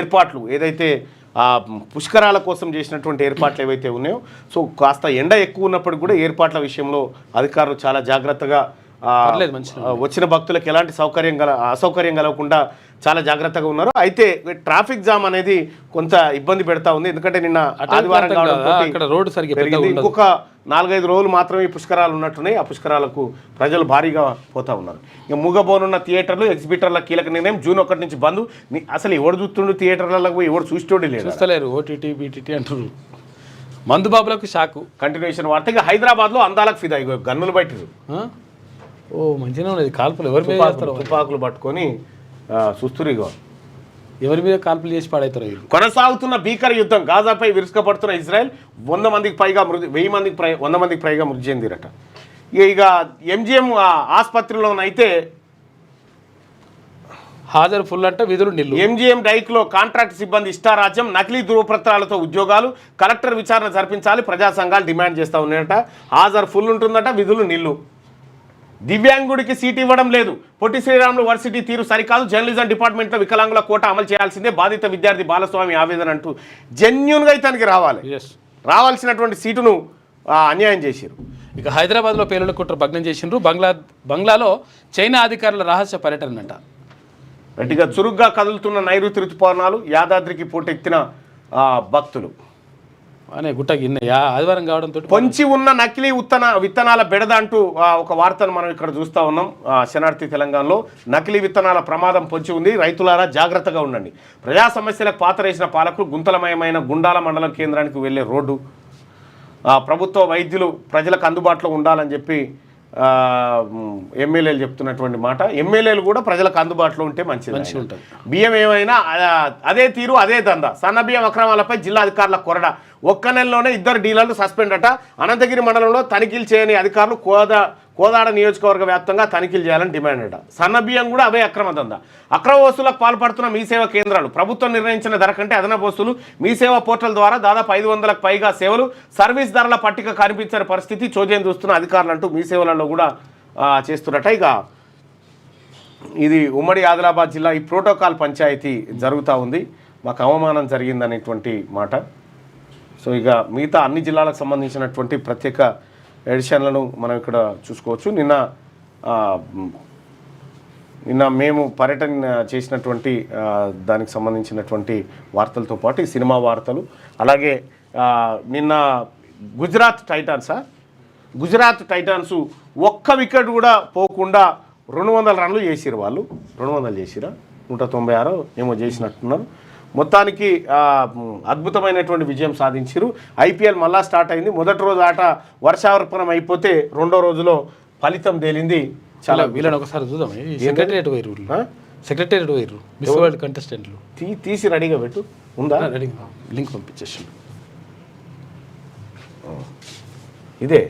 ఏర్పాట్లు ఏదైతే పుష్కరాల కోసం చేసినటువంటి ఏర్పాట్లు ఏవైతే ఉన్నాయో, సో కాస్త ఎండ ఎక్కువ ఉన్నప్పటికీ కూడా ఏర్పాట్ల విషయంలో అధికారులు చాలా జాగ్రత్తగా వచ్చిన భక్తులకు ఎలాంటి అసౌకర్యం కలగకుండా చాలా జాగ్రత్తగా ఉన్నారు. అయితే ట్రాఫిక్ జామ్ అనేది కొంత ఇబ్బంది పెడతా ఉంది. ఎందుకంటే నిన్న ఆదివారం
రోడ్డు సరిగ్గా
ఇంకొక 4-5 రోజులు మాత్రమే ఈ పుష్కరాలు ఉన్నట్టున్నాయి. ఆ పుష్కరాలకు ప్రజలు భారీగా పోతా ఉన్నారు. ఇక మూగబోనున్న థియేటర్లు, ఎగ్జిబిటర్ల కీలక నిర్ణయం. జూన్ 1 నుంచి బంద్. అసలు ఎవడు చూస్తుండు థియేటర్లకు పోయి? ఎవడు చూస్తోడే
చూస్తలేరు. ఓటీటీ బీటీటీ అంటారు. మందుబాబులకు షాకు.
కంటిన్యూషన్ వార్త. ఇక హైదరాబాద్లో అందాలకు ఫిదా. ఇక గన్నులు బయటరు.
మంచిగా ఉన్నది. కాల్పులు ఎవరి మీద చేస్తారు?
తుపాకులు పట్టుకొని సుస్తురిగా
ఎవరి మీద కాల్పులు చేసి పాడవుతారు.
కొనసాగుతున్న భీకర యుద్ధం. గాజాపై విరుచుకుపడుతున్న ఇజ్రాయెల్. 100 మందికి పైగా 100 మందికి పైగా మృతి చెందిరట. ఇక ఎంజిఎం ఆసుపత్రిలోనైతే
హాజరు ఫుల్ అంటే విధులు నిల్లు.
ఎంజిఎం డైక్లో కాంట్రాక్ట్ సిబ్బంది ఇష్టారాజ్యం. నకిలీ ధృవపత్రాలతో ఉద్యోగాలు. కలెక్టర్ విచారణ జరిపించాలి. ప్రజా సంఘాలు డిమాండ్ చేస్తూ ఉన్నాయట. హాజరు ఫుల్ ఉంటుందట, విధులు నిల్లు. దివ్యాంగుడికి సీటు ఇవ్వడం లేదు. పొట్టి శ్రీరాములు వర్సిటీ తీరు సరికాదు. జర్నలిజం డిపార్ట్మెంట్లో వికలాంగుల కోట అమలు చేయాల్సిందే. బాధిత విద్యార్థి బాలస్వామి ఆవేదన అంటూ జెన్యూన్గా ఇతనికి రావాల్సినటువంటి సీటును అన్యాయం చేశారు.
ఇక హైదరాబాద్లో పేలుళ్ల కుట్ర భగ్నం చేసిండ్రు. బంగ్లాలో చైనా అధికారుల రహస్య పర్యటన అంట.
గట్టిగా చురుగ్గా కదులుతున్న నైరుతి ఋతుపవనాలు. యాదాద్రికి పోటెత్తిన భక్తులు
అనే గుట్ట గిన్నె ఆదివారం కావడంతో
పొంచి ఉన్న నకిలీ విత్తనాల బెడద అంటూ ఒక వార్తను మనం ఇక్కడ చూస్తూ ఉన్నాం. శనార్థి తెలంగాణలో నకిలీ విత్తనాల ప్రమాదం పొంచి ఉంది. రైతులారా జాగ్రత్తగా ఉండండి. ప్రజా సమస్యలకు పాతరేసిన పాలకులు. గుంతలమయమైన గుండాల మండలం కేంద్రానికి వెళ్లే రోడ్డు. ప్రభుత్వ వైద్యులు ప్రజలకు అందుబాటులో ఉండాలని చెప్పి ఎమ్మెల్యేలు చెప్తున్నటువంటి మాట. ఎమ్మెల్యేలు కూడా ప్రజలకు అందుబాటులో ఉంటే మంచిది
ఉంటుంది.
బియ్యం ఏమైనా అదే తీరు, అదే దందా. సన్న బియ్యం అక్రమాలపై జిల్లా అధికారుల కొరడ. 1 నెలలోనే 2 డీలర్లు సస్పెండ్ అట. అనంతగిరి మండలంలో తనిఖీలు చేయని అధికారులు కోదాడ నియోజకవర్గ వ్యాప్తంగా తనిఖీలు చేయాలని డిమాండ్ అట. సన్నబియ్యం కూడా అవే అక్రమ దందా. అక్రమ వసూలకు పాల్పడుతున్న మీ సేవ కేంద్రాలు ప్రభుత్వం నిర్ణయించిన ధర కంటే అదనపు వసూలు. మీ సేవ పోర్టల్ ద్వారా దాదాపు 500లకు పైగా సేవలు. సర్వీస్ ధరల పట్టిక కనిపించని పరిస్థితి చోద్యం చూస్తున్న అధికారులు అంటూ మీ సేవలలో కూడా చేస్తున్నట్ట. ఇక ఇది ఉమ్మడి ఆదిలాబాద్ జిల్లా ఈ ప్రోటోకాల్ పంచాయతీ జరుగుతూ ఉంది. మాకు అవమానం జరిగిందనేటువంటి మాట. సో ఇక మిగతా అన్ని జిల్లాలకు సంబంధించినటువంటి ప్రత్యేక ఎడిషన్లను మనం ఇక్కడ చూసుకోవచ్చు. నిన్న మేము పర్యటన చేసినటువంటి దానికి సంబంధించినటువంటి వార్తలతో పాటు ఈ సినిమా వార్తలు, అలాగే నిన్న గుజరాత్ టైటాన్స్ ఒక్క వికెట్ కూడా పోకుండా 200 రన్లు చేసిరు. వాళ్ళు 200 చేసిరా, 196 ఏమో చేసినట్టున్నారు. మొత్తానికి అద్భుతమైనటువంటి విజయం సాధించారు. ఐపీఎల్ మళ్ళా స్టార్ట్ అయింది. మొదటి రోజు ఆట వర్షావర్పణం అయిపోతే రెండో రోజులో ఫలితం తేలింది.
చాలా వీళ్ళని ఒకసారి చూద్దాం. సెక్రటరియట్ పోయిర్రు మిస్ వరల్డ్ కంటెస్టెంట్లు
తీసి రెడీగా పెట్టు. ఉందా?
రెడీ, లింక్ పంపించేసి.
ఇదే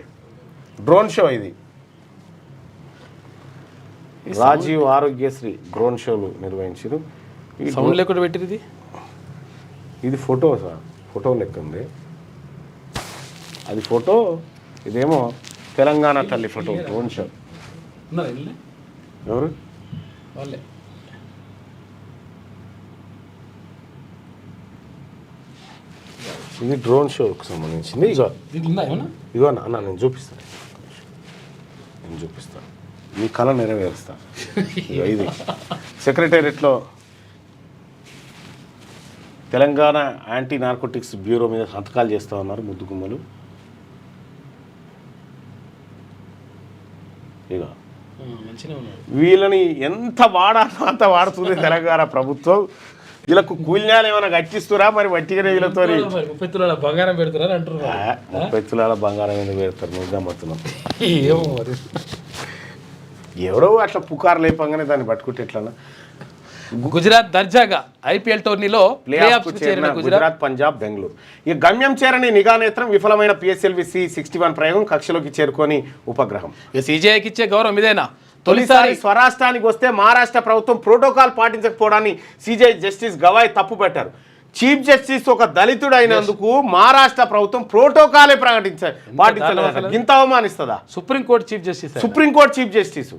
డ్రోన్ షో. ఇది రాజీవ్ ఆరోగ్యశ్రీ డ్రోన్ షోలు నిర్వహించారు.
సౌండ్ లేకుండా పెట్టింది.
ఇది ఫోటో సార్, ఫోటో లెక్క ఉంది. అది ఫోటో, ఇదేమో తెలంగాణ తల్లి ఫోటో. డ్రోన్ షో ఎవరు? ఇది డ్రోన్ షోకి సంబంధించింది. ఇగో అన్న నేను చూపిస్తాను, మీ కళ నెరవేరుస్తా. ఇది సెక్రటేరియట్లో తెలంగాణ యాంటీ నార్కోటిక్స్ బ్యూరో మీద సంతకాలు చేస్తూ ఉన్నారు ముద్దుగుమ్మలు. ఇక వీళ్ళని ఎంత వాడాలో అంత వాడుతుంది తెలంగాణ ప్రభుత్వం. వీళ్ళకు కూల్యాలు ఏమైనా కట్టిస్తురా మరి? వట్టిగానే వీళ్ళతో
30 తులాల బంగారం పెడుతున్నారు అంటారు.
30 తులాల బంగారం ఎందుకు పెడతారు? నువ్వు గమ్మత్తున్నావు.
ఏమో మరి,
ఎవరో అట్లా పుకారు లేపంగానే దాన్ని పట్టుకుంటే ఎట్లా?
గుజరాత్ దర్జాగా ఐపీఎల్ టోర్నీలో
గుజరాత్, పంజాబ్, బెంగళూరు. ఈ గమ్యం చేరని నిఘా నేత్రం విఫలమైన PSLV C61 ప్రయోగం కక్షలోకి చేరుకొని ఉపగ్రహం.
CJIకి ఇచ్చే గౌరవం ఇదేనా?
తొలిసారి స్వరాష్ట్రానికి వస్తే మహారాష్ట్ర ప్రభుత్వం ప్రోటోకాల్ పాటించకపోవడాన్ని CJI జస్టిస్ గవాయ్ తప్పు పెట్టారు. చీఫ్ జస్టిస్ ఒక దళితుడు అయినందుకు మహారాష్ట్ర ప్రభుత్వం ప్రోటోకాలే పాటించలేదు. ఇంత అవమానిస్తుందా
సుప్రీంకోర్టు చీఫ్ జస్టిస్?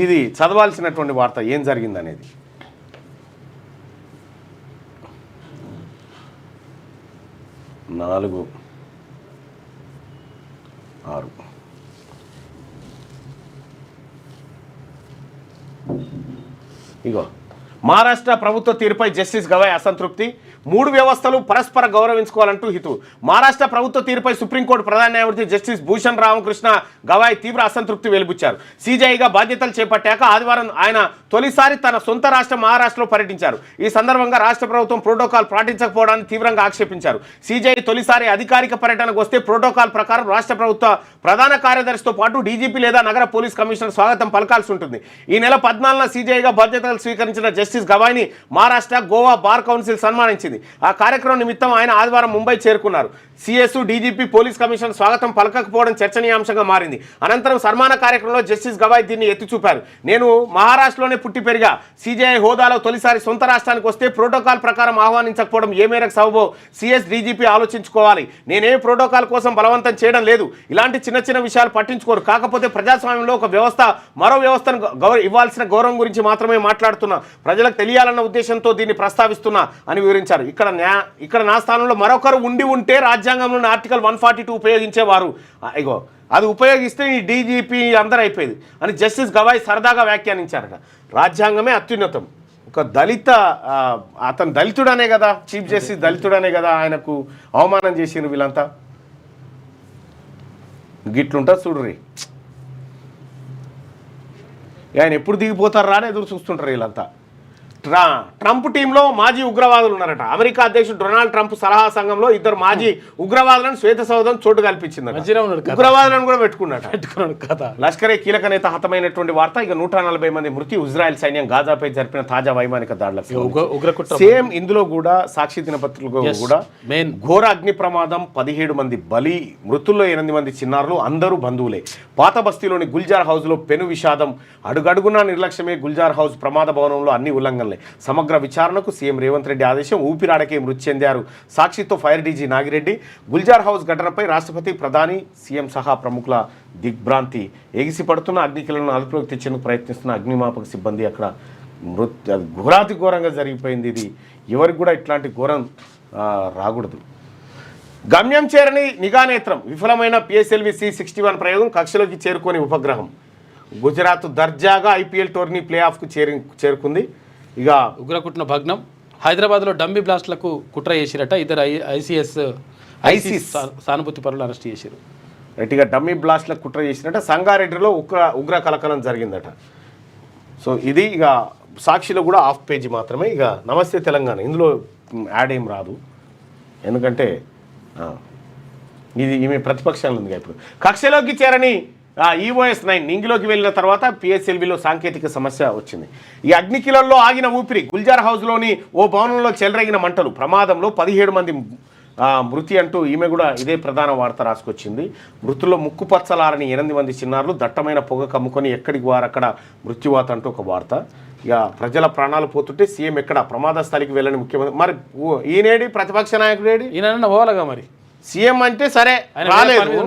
ఇది చదవాల్సినటువంటి వార్త ఏం జరిగిందనేది. నాలుగు 6 ఇగో మహారాష్ట్ర ప్రభుత్వ తీరుపై జస్టిస్ గవాయ్ అసంతృప్తి. 3 వ్యవస్థలు పరస్పర గౌరవించుకోవాలంటూ హితవు. మహారాష్ట్ర ప్రభుత్వ తీరుపై సుప్రీంకోర్టు ప్రధాన న్యాయమూర్తి జస్టిస్ భూషణ్ రామకృష్ణ గవాయ్ తీవ్ర అసంతృప్తి వెలిబుచ్చారు. CJIగా బాధ్యతలు చేపట్టాక ఆదివారం ఆయన తొలిసారి తన సొంత రాష్ట్ర మహారాష్ట్రలో పర్యటించారు. ఈ సందర్భంగా రాష్ట్ర ప్రభుత్వం ప్రోటోకాల్ పాటించకపోవడాన్ని తీవ్రంగా ఆక్షేపించారు. CJI తొలిసారి అధికారిక పర్యటనకు వస్తే ప్రోటోకాల్ ప్రకారం రాష్ట్ర ప్రభుత్వ ప్రధాన కార్యదర్శితో పాటు DGP లేదా నగర పోలీస్ కమిషనర్ స్వాగతం పలకాల్సి ఉంటుంది. ఈ నెల 14న CJIగా బాధ్యతలు స్వీకరించిన జస్టిస్ గవాయ్ని మహారాష్ట్ర, గోవా బార్ కౌన్సిల్ సన్మానించింది. ఆ కార్యక్రమం నిమిత్తం ఆయన ఆదివారం ముంబై చేరుకున్నారు. CS, DGP, పోలీస్ కమిషనర్ స్వాగతం పలకకపోవడం చర్చనీయాంశంగా మారింది. అనంతరం సన్మాన కార్యక్రమంలో జస్టిస్ గవాయ్ దీన్ని ఎత్తి చూపారు. నేను మహారాష్ట్రలోనే పుట్టి పెరిగా. CJI హోదాలో తొలిసారి సొంత రాష్ట్రానికి వస్తే ప్రోటోకాల్ ప్రకారం ఆహ్వానించకపోవడం ఏ మేరకు సబబో CS, DGP ఆలోచించుకోవాలి. నేనే ప్రోటోకాల్ కోసం బలవంతం చేయడం లేదు. ఇలాంటి చిన్న చిన్న విషయాలు పట్టించుకోరు. కాకపోతే ప్రజాస్వామ్యంలో ఒక వ్యవస్థ మరో వ్యవస్థను ఇవ్వాల్సిన గౌరవం గురించి మాత్రమే మాట్లాడుతున్నా. ప్రజలకు తెలియాలన్న ఉద్దేశంతో దీన్ని ప్రస్తావిస్తున్నా అని వివరించారు. ఇక్కడ నా స్థానంలో మరొకరు ఉండి ఉంటే రాజ్యాంగంలోని ఆర్టికల్ 142 ఉపయోగించేవారు. ఇగో అది ఉపయోగిస్తే ఈ DGP అందరూ అయిపోయేది అని జస్టిస్ గవాయ్ సరదాగా వ్యాఖ్యానించారట. రాజ్యాంగమే అత్యున్నతం. ఒక అతను దళితుడనే కదా, చీఫ్ జస్టిస్ దళితుడనే కదా ఆయనకు అవమానం చేసిండ్రు వీళ్ళంతా. గిట్లుంటారు చూడుర్రి. ఆయన ఎప్పుడు దిగిపోతారా అని ఎదురు చూస్తుంటారు వీళ్ళంతా. ట్రంప్ టీంలో మాజీ ఉగ్రవాదులు ఉన్నారట. అమెరికా అధ్యక్షుడు డొనాల్డ్ ట్రంప్ సలహా సంఘంలో ఇద్దరు మాజీ ఉగ్రవాదులను శ్వేత సౌధం చోటు కల్పించింది. ఉగ్రవాదులను కూడా పెట్టుకున్నాడు
కథ.
లష్కరే కీలక నేత హతమైనటువంటి వార్త. ఇక 140 మంది మృతి. ఇజ్రాయెల్ సైన్యం గాజాపై జరిపిన తాజా వైమానిక దాడులకు సేమ్ ఇందులో కూడా సాక్షి దినపత్రికలో కూడా
మెయిన్
ఘోర అగ్ని ప్రమాదం, 17 మంది బలి, మృతుల్లో 8 మంది చిన్నారులు, అందరూ బంధువులే. పాత బస్తీలోని గుల్జార్ హౌస్ లో పెను విషాదం. అడుగడుగునా నిర్లక్ష్యమే. గుల్జార్ హౌస్ ప్రమాద భవనంలో అన్ని ఉల్లంఘనలే. సమగ్ర విచారణకు సీఎం రేవంత్ రెడ్డి ఆదేశం. ఊపిరాడకే మృతి చెందారు. సాక్షితో ఫైర్ డీజీ నాగిరెడ్డి. గుల్జార్ హౌస్ ఘటనపై రాష్ట్రపతి, ప్రధాని, సీఎం సహా ప్రముఖుల దిగ్భ్రాంతి. ఎగిసిపడుతున్న అగ్నికిలను అదుపులోకి తెచ్చేందుకు ప్రయత్నిస్తున్న అగ్నిమాపక సిబ్బంది అక్కడ ఘోరాతి ఘోరంగా జరిగిపోయింది. ఇది ఎవరికి కూడా ఇట్లాంటి ఘోరం రాకూడదు. గమ్యం చేరని నిఘా నేత్రం. విఫలమైన పిఎస్ఎల్వి C61 ప్రయోగం. కక్షలోకి చేరుకొని ఉపగ్రహం. గుజరాత్ దర్జాగా ఐపీఎల్ టోర్నీ ప్లే ఆఫ్కు చేరుకుంది. ఇక
ఉగ్రకుట్న భగ్నం. హైదరాబాద్లో డమ్మీ బ్లాస్ట్లకు కుట్ర చేసిరట. ఇద్దరు ఐసీఎస్ సానుభూతి పరులు అరెస్ట్ చేశారు.
గట్టిగా డమ్మీ బ్లాస్ట్లకు కుట్ర చేసినట్ట. సంగారెడ్డిలో ఉగ్ర కలకలం జరిగిందట. సో ఇది ఇక సాక్షిలో కూడా హాఫ్ పేజీ మాత్రమే. ఇక నమస్తే తెలంగాణ ఇందులో యాడ్ ఏం రాదు, ఎందుకంటే ఇది ఈమె ప్రతిపక్షాలు ఉంది. ఇప్పుడు కక్షలోకి చేరని EOS 9 నింగిలోకి వెళ్ళిన తర్వాత పిఎస్ఎల్విలో సాంకేతిక సమస్య వచ్చింది. ఈ అగ్నికిలలో ఆగిన ఊపిరి. గుల్జార్ హౌస్లోని ఓ భవనంలో చెలరేగిన మంటలు. ప్రమాదంలో 17 మంది మృతి అంటూ ఈమె కూడా ఇదే ప్రధాన వార్త రాసుకొచ్చింది. మృతుల్లో ముక్కుపచ్చలారని 8 మంది చిన్నారులు. దట్టమైన పొగ కమ్ముకొని ఎక్కడికి వారు అక్కడ మృత్యువాత అంటూ ఒక వార్త. ఇక ప్రజల ప్రాణాలు పోతుంటే సీఎం ఎక్కడ ప్రమాద స్థలికి వెళ్ళని ముఖ్యమంత్రి. మరి ఈయనేడి ప్రతిపక్ష నాయకుడేడి?
ఈయన పోవాలగా మరి.
సీఎం అంటే సరే రాలేదు,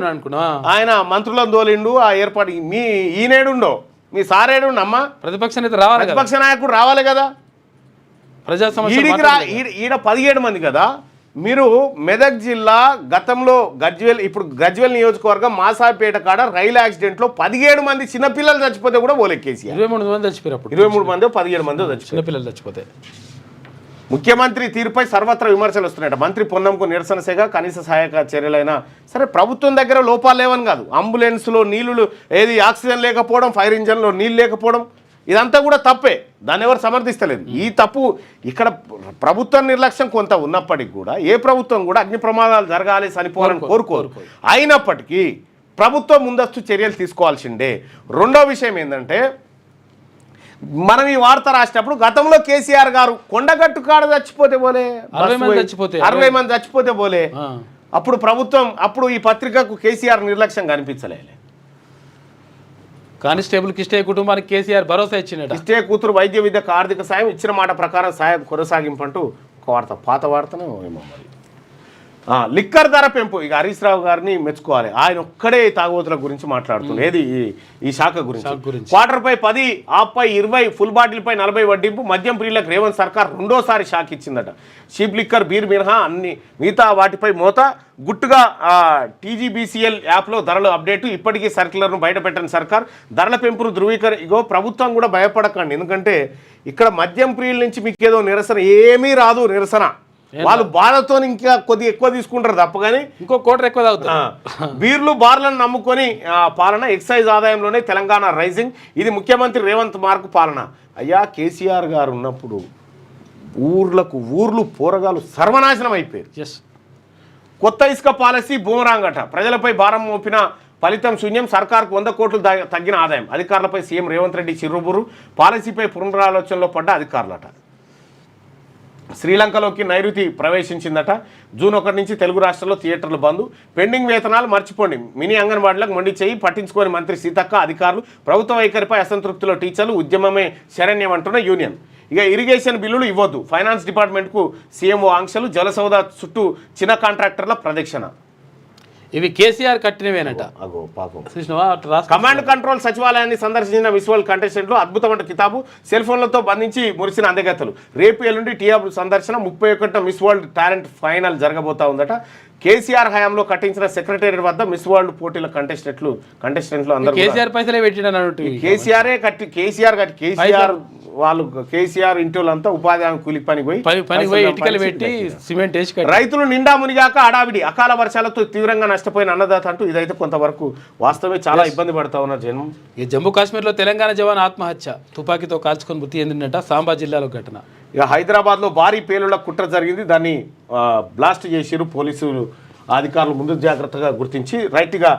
ఆయన మంత్రులను తోలిండు. ఆ ఏర్పాటు మీ ఈనేడుండో మీ సారేడు అమ్మా.
ప్రతిపక్ష నేత రావాలి,
ప్రతిపక్ష నాయకుడు రావాలి కదా.
ప్రజా సమస్య
ఈడ 17 మంది కదా. మీరు మెదక్ జిల్లా గతంలో ఇప్పుడు గజ్వేల్ నియోజకవర్గం మాసాపేట కాడ రైలు యాక్సిడెంట్లో 17 మంది చిన్నపిల్లలు చచ్చిపోతే కూడా ఓలెక్కేసి
23 మంది చచ్చిపోయారు.
23 మంది 17 మంది
చిన్నపిల్లలు చచ్చిపోతే.
ముఖ్యమంత్రి తీరుపై సర్వత్రా విమర్శలు వస్తున్నాయట. మంత్రి పొన్నంకు నిరసన సేగ. కనీస సహాయక చర్యలైనా సరే ప్రభుత్వం దగ్గర లోపాలు లేవని కాదు. అంబులెన్స్లో నీళ్లు ఏది ఆక్సిజన్ లేకపోవడం, ఫైర్ ఇంజన్లో నీళ్ళు లేకపోవడం, ఇదంతా కూడా తప్పే. దాన్ని ఎవరు సమర్థిస్తలేదు. ఈ తప్పు ఇక్కడ ప్రభుత్వ నిర్లక్ష్యం కొంత ఉన్నప్పటికీ కూడా ఏ ప్రభుత్వం కూడా అగ్ని ప్రమాదాలు జరగాలి, చనిపోవాలని కోరుకోరు. అయినప్పటికీ ప్రభుత్వం ముందస్తు చర్యలు తీసుకోవాల్సిందే. రెండో విషయం ఏంటంటే, మనం ఈ వార్త రాసినప్పుడు గతంలో కేసీఆర్ గారు కొండగట్టు కాడ చచ్చిపోతే పోలే, 60 మంది చచ్చిపోతే పోలే. అప్పుడు ప్రభుత్వం ఈ పత్రికకు కేసీఆర్ నిర్లక్ష్యం కనిపించలేదు.
కానిస్టేబుల్ కిష్టే కుటుంబానికి కేసీఆర్ భరోసా ఇచ్చినట్టు.
కిష్టే కూతురు వైద్య విద్యకు ఆర్థిక సాయం ఇచ్చిన మాట ప్రకారం సాయం కొనసాగింపు అంటూ ఒక వార్త. పాత వార్తనే ఏమో మరి. లిక్కర్ ధర పెంపు. ఇక హరీష్ రావు గారిని మెచ్చుకోవాలి. ఆయన ఒక్కడే తాగుబోతుల గురించి మాట్లాడుతుంది. ఏది ఈ శాఖ గురించి. క్వార్టర్పై 10, ఆఫ్పై 20, ఫుల్ బాటిల్పై 40 వడ్డింపు. మద్యం ప్రియులకు రేవంత్ సర్కార్ రెండోసారి షాక్ ఇచ్చిందట. షీప్ లిక్కర్, బీర్ మినహా అన్ని మిగతా వాటిపై మోత. గుట్టుగా TGBCL యాప్లో ధరలు అప్డేటు. ఇప్పటికీ సర్క్యులర్ను బయటపెట్టని సర్కార్. ధరల పెంపును ఇగో ప్రభుత్వం కూడా భయపడకండి, ఎందుకంటే ఇక్కడ మద్యం ప్రియుల నుంచి మీకు ఏదో నిరసన ఏమీ రాదు. నిరసన వాళ్ళు బాధతో ఇంకా కొద్దిగా ఎక్కువ తీసుకుంటారు తప్ప కానీ
ఇంకో కోటర్ ఎక్కువ తాగుతారు.
బీర్లు, బార్లను నమ్ముకొని పాలన. ఎక్సైజ్ ఆదాయంలోనే తెలంగాణ రైజింగ్. ఇది ముఖ్యమంత్రి రేవంత్ మార్కు పాలన. అయ్యా కేసీఆర్ గారు ఉన్నప్పుడు ఊర్లు పోరగాలు సర్వనాశనం అయిపోయారు. కొత్త ఇసుక పాలసీ బూమరాంగ్ అట. ప్రజలపై భారం మోపిన ఫలితం శూన్యం. సర్కార్కు 100 కోట్లు తగ్గిన ఆదాయం. అధికారులపై సీఎం రేవంత్ రెడ్డి చిర్రుబుర్రు. పాలసీపై పునరాలోచనలో పడ్డ అధికారులట. శ్రీలంకలోకి నైరుతి ప్రవేశించిందట. జూన్ 1 నుంచి తెలుగు రాష్ట్రాల్లో థియేటర్లు బంద్. పెండింగ్ వేతనాలు మర్చిపోండి. మినీ అంగన్వాడీలకు మొండి చేయి పట్టించుకోని మంత్రి సీతక్క. అధికారులు. ప్రభుత్వ వైఖరిపై అసంతృప్తిలో టీచర్లు. ఉద్యమమే శరణ్యం అంటున్న యూనియన్. ఇక ఇరిగేషన్ బిల్లులు ఇవ్వద్దు. ఫైనాన్స్ డిపార్ట్మెంట్కు సీఎంఓ ఆంక్షలు. జలసౌద చుట్టూ చిన్న కాంట్రాక్టర్ల ప్రదక్షిణ.
ఇవి కేసీఆర్ కట్టినవేనట. కమాండ్ కంట్రోల్ సచివాలయాన్ని సందర్శించిన మిస్ వరల్డ్ కంటెస్టెంట్లు. అద్భుతమైన కితాబు. సెల్ ఫోన్లతో బంధించి మురిసిన అందగత్తలు. రేపు ఎల్లుండి టీఆర్ సందర్శన. 31వ మిస్ వరల్డ్ టాలెంట్ ఫైనల్ జరగబోతా ఉందట. కేసీఆర్ హయాంలో కట్టించిన సెక్రటేరియట్ వద్ద మిస్ వరల్డ్ పోటీల కంటెస్టెంట్లు అందరూ కేసీఆర్ పైసలే పెట్టిన
కేసీఆర్ వాళ్ళు కేసీఆర్ ఇంటి వాళ్ళంతా ఉపాధి హామీ కూలి పని పోయి
పని పోయి ఇటుకలు పెట్టి సిమెంట్ వేసి కట్టి
రైతులు నిండా మునిగాక అడావిడి అకాల వర్షాలతో తీవ్రంగా నష్టపోయిన అన్నదాత అంటూ ఇదైతే కొంతవరకు వాస్తవమే చాలా ఇబ్బంది పడతా ఉన్నారు జనం.
ఈ జమ్మూ కాశ్మీర్లో తెలంగాణ జవాన్ ఆత్మహత్య, తుపాకీతో కాల్చుకొని మృతి చెందిందట. సాంబా జిల్లాలో ఘటన.
ఇక హైదరాబాద్లో భారీ పేలుళ్ల కుట్ర జరిగింది. దాన్ని బ్లాస్ట్ చేసిరు పోలీసులు అధికారులు ముందు జాగ్రత్తగా గుర్తించి రైట్గా